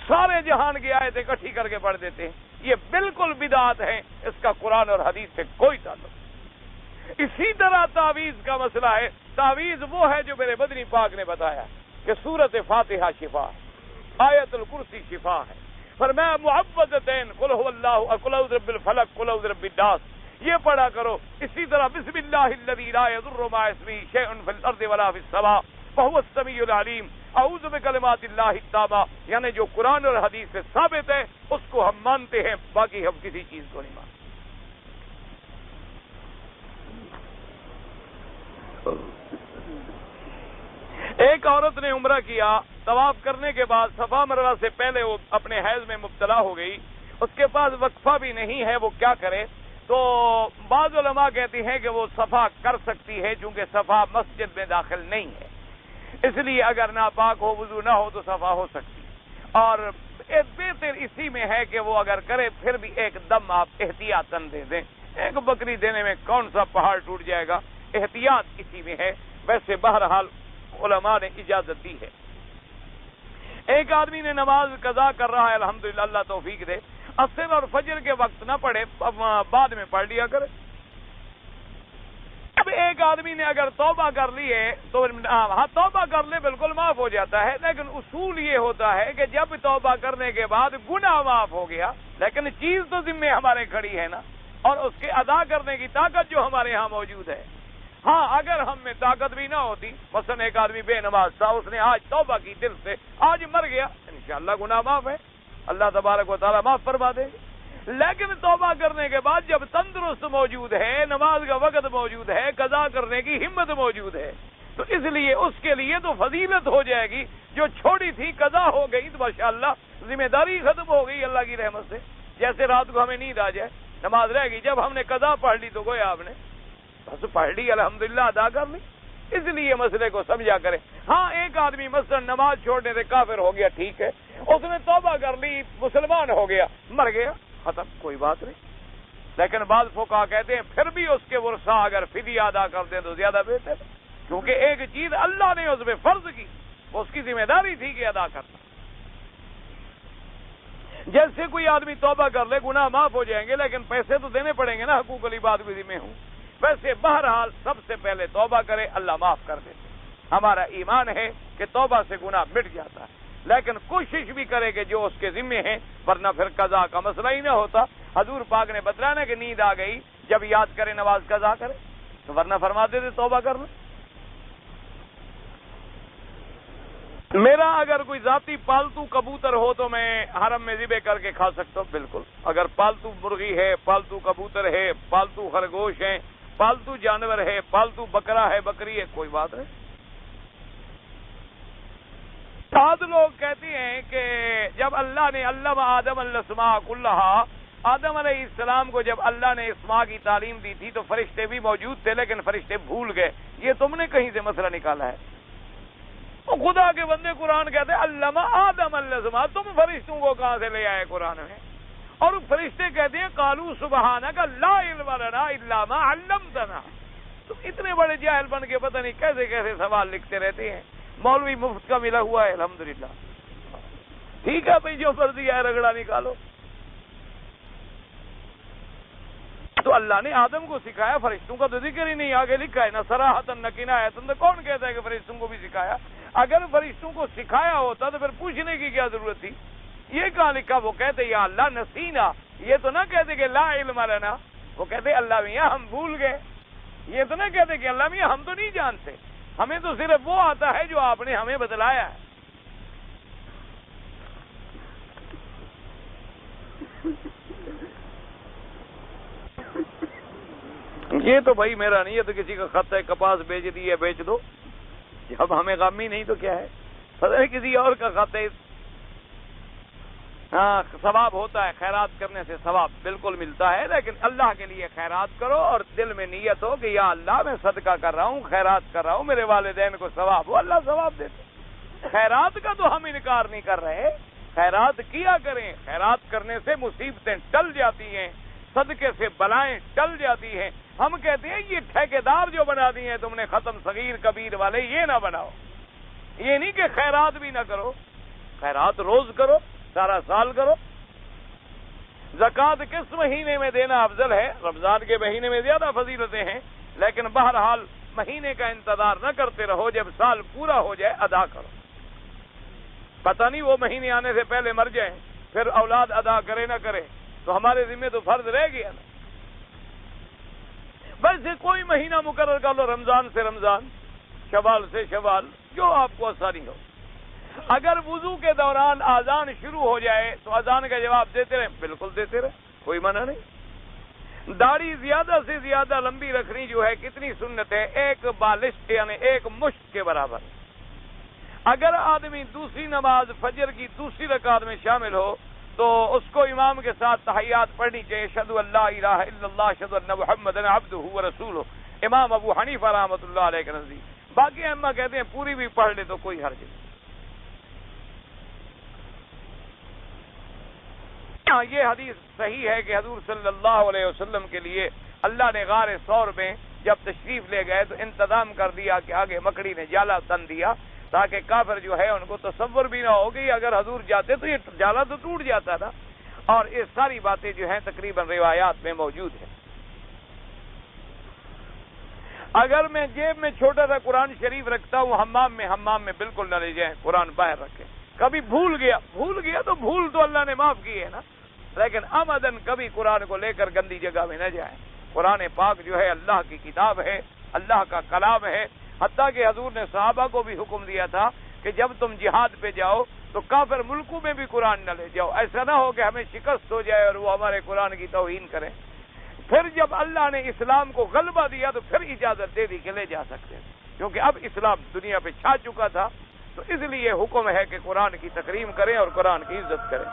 سارے جہان کی آیتیں اکٹھی کر کے پڑھ دیتے ہیں. یہ بالکل بدعت ہے، اس کا قرآن اور حدیث سے کوئی تعلق. اسی طرح تعویذ کا مسئلہ ہے. تعویذ وہ ہے جو میرے مدنی پاک نے بتایا کہ سورۃ فاتحہ شفا، آیت الکرسی شفا ہے. فرمایا معوذتین قل هو اللہ، قل اعوذ برب الفلق، قل اعوذ برب الناس، یہ پڑھا کرو. اسی طرح بسم اللہ الذی لا یضر مع اسمہ شیء فی الارض ولا فی السماء وهو السمیع العلیم، اعوذ بکلمات اللہ التامہ، یعنی جو قرآن اور حدیث سے ثابت ہے اس کو ہم مانتے ہیں، باقی ہم کسی چیز کو نہیں مانتے. ایک عورت نے عمرہ کیا، طواف کرنے کے بعد صفا مروہ سے پہلے وہ اپنے حیض میں مبتلا ہو گئی، اس کے پاس وقفہ بھی نہیں ہے، وہ کیا کرے؟ تو بعض علماء کہتے ہیں کہ وہ صفا کر سکتی ہے، چونکہ صفا مسجد میں داخل نہیں ہے، اس لیے اگر ناپاک ہو، وضو نہ ہو تو صفا ہو سکتی. اور بہتر اسی میں ہے کہ وہ اگر کرے پھر بھی ایک دم آپ احتیاطاً دے دیں. ایک بکری دینے میں کون سا پہاڑ ٹوٹ جائے گا، احتیاط اسی میں ہے. ویسے بہرحال علماء نے اجازت دی ہے. ایک آدمی نے نماز قضا کر رہا ہے، الحمدللہ اللہ توفیق دے، عصر اور فجر کے وقت نہ پڑھے، بعد میں پڑھ لیا کرے. اب ایک آدمی نے اگر توبہ کر لی ہے تو ہاں توبہ کر لے بالکل معاف ہو جاتا ہے، لیکن اصول یہ ہوتا ہے کہ جب توبہ کرنے کے بعد گناہ معاف ہو گیا لیکن چیز تو ذمہ ہمارے کھڑی ہے نا، اور اس کے ادا کرنے کی طاقت جو ہمارے ہاں موجود ہے. ہاں اگر ہم میں طاقت بھی نہ ہوتی، مثلا ایک آدمی بے نماز تھا، اس نے آج توبہ کی دل سے، آج مر گیا، انشاءاللہ گناہ معاف ہے، اللہ تبارک و تعالیٰ معاف فرما دے. لیکن توبہ کرنے کے بعد جب تندرست موجود ہے، نماز کا وقت موجود ہے، قضا کرنے کی ہمت موجود ہے، تو اس لیے اس کے لیے تو فضیلت ہو جائے گی. جو چھوڑی تھی قضا ہو گئی تو ماشاءاللہ ذمہ داری ختم ہو گئی اللہ کی رحمت سے. جیسے رات کو ہمیں نیند آ جائے، نماز رہ گئی، جب ہم نے قضا پڑھ لی تو گویا آپ نے بس پڑھ لی، الحمدللہ ادا کر لی. اس لیے مسئلے کو سمجھا کرے. ہاں ایک آدمی مثلا نماز چھوڑنے سے کافر ہو گیا، ٹھیک ہے، اس نے توبہ کر لی، مسلمان ہو گیا، مر گیا، ختم، کوئی بات نہیں. لیکن بعض فقہا کہتے ہیں پھر بھی اس کے ورثہ اگر فدیہ ادا کر دیں تو زیادہ بہتر، کیونکہ ایک چیز اللہ نے اس پہ فرض کی، وہ اس کی ذمہ داری تھی کہ ادا کرنا. جیسے کوئی آدمی توبہ کر لے گناہ معاف ہو جائیں گے، لیکن پیسے تو دینے پڑیں گے نا، حقوق العباد بھی ذمہ ہوں. ویسے بہرحال سب سے پہلے توبہ کرے، اللہ معاف کر دے. ہمارا ایمان ہے کہ توبہ سے گناہ مٹ جاتا ہے، لیکن کوشش بھی کرے کہ جو اس کے ذمہ ہیں، ورنہ پھر قضا کا مسئلہ ہی نہ ہوتا. حضور پاک نے بتلایا نا کہ نیند آ گئی، جب یاد کرے نماز قضا کرے، تو ورنہ فرماتے تھے توبہ کرنا. میرا اگر کوئی ذاتی پالتو کبوتر ہو تو میں حرم میں ذبح کر کے کھا سکتا ہوں، بالکل. اگر پالتو مرغی ہے، پالتو کبوتر ہے، پالتو خرگوش ہے، پالتو جانور ہے، پالتو بکرا ہے، بکری ہے، کوئی بات نہیں. بعض لوگ کہتے ہیں کہ جب اللہ نے علم آدم الاسماء کلھا، آدم علیہ السلام کو جب اللہ نے اسماء کی تعلیم دی تھی تو فرشتے بھی موجود تھے، لیکن فرشتے بھول گئے. یہ تم نے کہیں سے مسئلہ نکالا ہے؟ خدا کے بندے قرآن کہتے ہیں علم آدم الاسماء، تم فرشتوں کو کہاں سے لے آئے قرآن میں؟ اور فرشتے کہتے ہیں قالوا سبحانک لا علم لنا الا ما علمتنا. تم اتنے بڑے جاہل بن کے پتہ نہیں کیسے کیسے سوال لکھتے رہتے ہیں. مولوی مفت کا ملا ہوا ہے الحمدللہ. ٹھیک ہے بھائی، جو فرضی ہے رگڑا نکالو. تو اللہ نے آدم کو سکھایا، فرشتوں کا تو ذکر ہی نہیں، آگے لکھا ہے نہ صراحتاً نہ کنایتاً. تو کون کہتا ہے کہ فرشتوں کو بھی سکھایا؟ اگر فرشتوں کو سکھایا ہوتا تو پھر پوچھنے کی کیا ضرورت تھی؟ یہ کہاں لکھا؟ وہ کہتے یا اللہ نسینا، یہ تو نہ کہتے کہ لا علم لنا، وہ کہتے اللہ میاں ہم بھول گئے، یہ تو نہ کہتے کہ اللہ میاں ہم تو نہیں جانتے، ہمیں تو صرف وہ آتا ہے جو آپ نے ہمیں بتلایا ہے۔ یہ تو بھائی میرا نہیں، یہ تو کسی کا خط ہے، کپاس بیچ دی ہے، بیچ دو، اب ہمیں غم ہی نہیں تو کیا ہے، پتہ ہے کسی اور کا خط ہے۔ ہاں ثواب ہوتا ہے، خیرات کرنے سے ثواب بالکل ملتا ہے، لیکن اللہ کے لیے خیرات کرو اور دل میں نیت ہو کہ یا اللہ میں صدقہ کر رہا ہوں، خیرات کر رہا ہوں، میرے والدین کو ثواب ہو، اللہ ثواب دیتے۔ خیرات کا تو ہم انکار نہیں کر رہے، خیرات کیا کریں، خیرات کرنے سے مصیبتیں ٹل جاتی ہیں، صدقے سے بلائیں ٹل جاتی ہیں۔ ہم کہتے ہیں یہ ٹھیکیدار جو بنا دیے ہیں تم نے ختم صغیر کبیر والے، یہ نہ بناؤ، یہ نہیں کہ خیرات بھی نہ کرو، خیرات روز کرو، سارا سال کرو۔ زکوٰۃ کس مہینے میں دینا افضل ہے؟ رمضان کے مہینے میں زیادہ فضیلتیں ہیں، لیکن بہرحال مہینے کا انتظار نہ کرتے رہو، جب سال پورا ہو جائے ادا کرو۔ پتہ نہیں وہ مہینے آنے سے پہلے مر جائیں، پھر اولاد ادا کرے نہ کرے تو ہمارے ذمہ تو فرض رہ گیا نا۔ ویسے کوئی مہینہ مقرر کر لو، رمضان سے رمضان، شوال سے شوال، جو آپ کو آسانی ہو۔ اگر وضو کے دوران اذان شروع ہو جائے تو اذان کا جواب دیتے رہیں، بالکل دیتے رہیں، کوئی منع نہیں۔ داڑھی زیادہ سے زیادہ لمبی رکھنی جو ہے کتنی سنت ہے؟ ایک بالشت یعنی ایک مشت کے برابر۔ اگر آدمی دوسری نماز فجر کی دوسری رکعت میں شامل ہو تو اس کو امام کے ساتھ تحیات پڑھنی چاہیے، اشہد ان لا الہ الا اللہ اشہد ان محمدا عبدہ ورسولہ، امام ابو حنیفہ رحمۃ اللہ علیہ کے نزدیک۔ باقی ائمہ کہتے ہیں پوری بھی پڑھ لے تو کوئی حرج نہیں۔ یہ حدیث صحیح ہے کہ حضور صلی اللہ علیہ وسلم کے لیے اللہ نے غار ثور میں جب تشریف لے گئے تو انتظام کر دیا کہ آگے مکڑی نے جالا تن دیا، تاکہ کافر جو ہے ان کو تصور بھی نہ ہو کہ اگر حضور جاتے تو یہ جالا تو ٹوٹ جاتا تھا، اور یہ ساری باتیں جو ہیں تقریباً روایات میں موجود ہیں۔ اگر میں جیب میں چھوٹا سا قرآن شریف رکھتا ہوں حمام میں بالکل نہ لے جائیں، قرآن باہر رکھیں۔ کبھی بھول گیا تو بھول تو اللہ نے معاف کی ہے نا، لیکن عمدن کبھی قرآن کو لے کر گندی جگہ میں نہ جائیں۔ قرآن پاک جو ہے اللہ کی کتاب ہے، اللہ کا کلام ہے، حتیٰ کہ حضور نے صحابہ کو بھی حکم دیا تھا کہ جب تم جہاد پہ جاؤ تو کافر ملکوں میں بھی قرآن نہ لے جاؤ، ایسا نہ ہو کہ ہمیں شکست ہو جائے اور وہ ہمارے قرآن کی توہین کریں۔ پھر جب اللہ نے اسلام کو غلبہ دیا تو پھر اجازت دے دی کہ لے جا سکتے ہیں، کیونکہ اب اسلام دنیا پہ چھا چکا تھا، تو اس لیے حکم ہے کہ قرآن کی تکریم کریں اور قرآن کی عزت کریں۔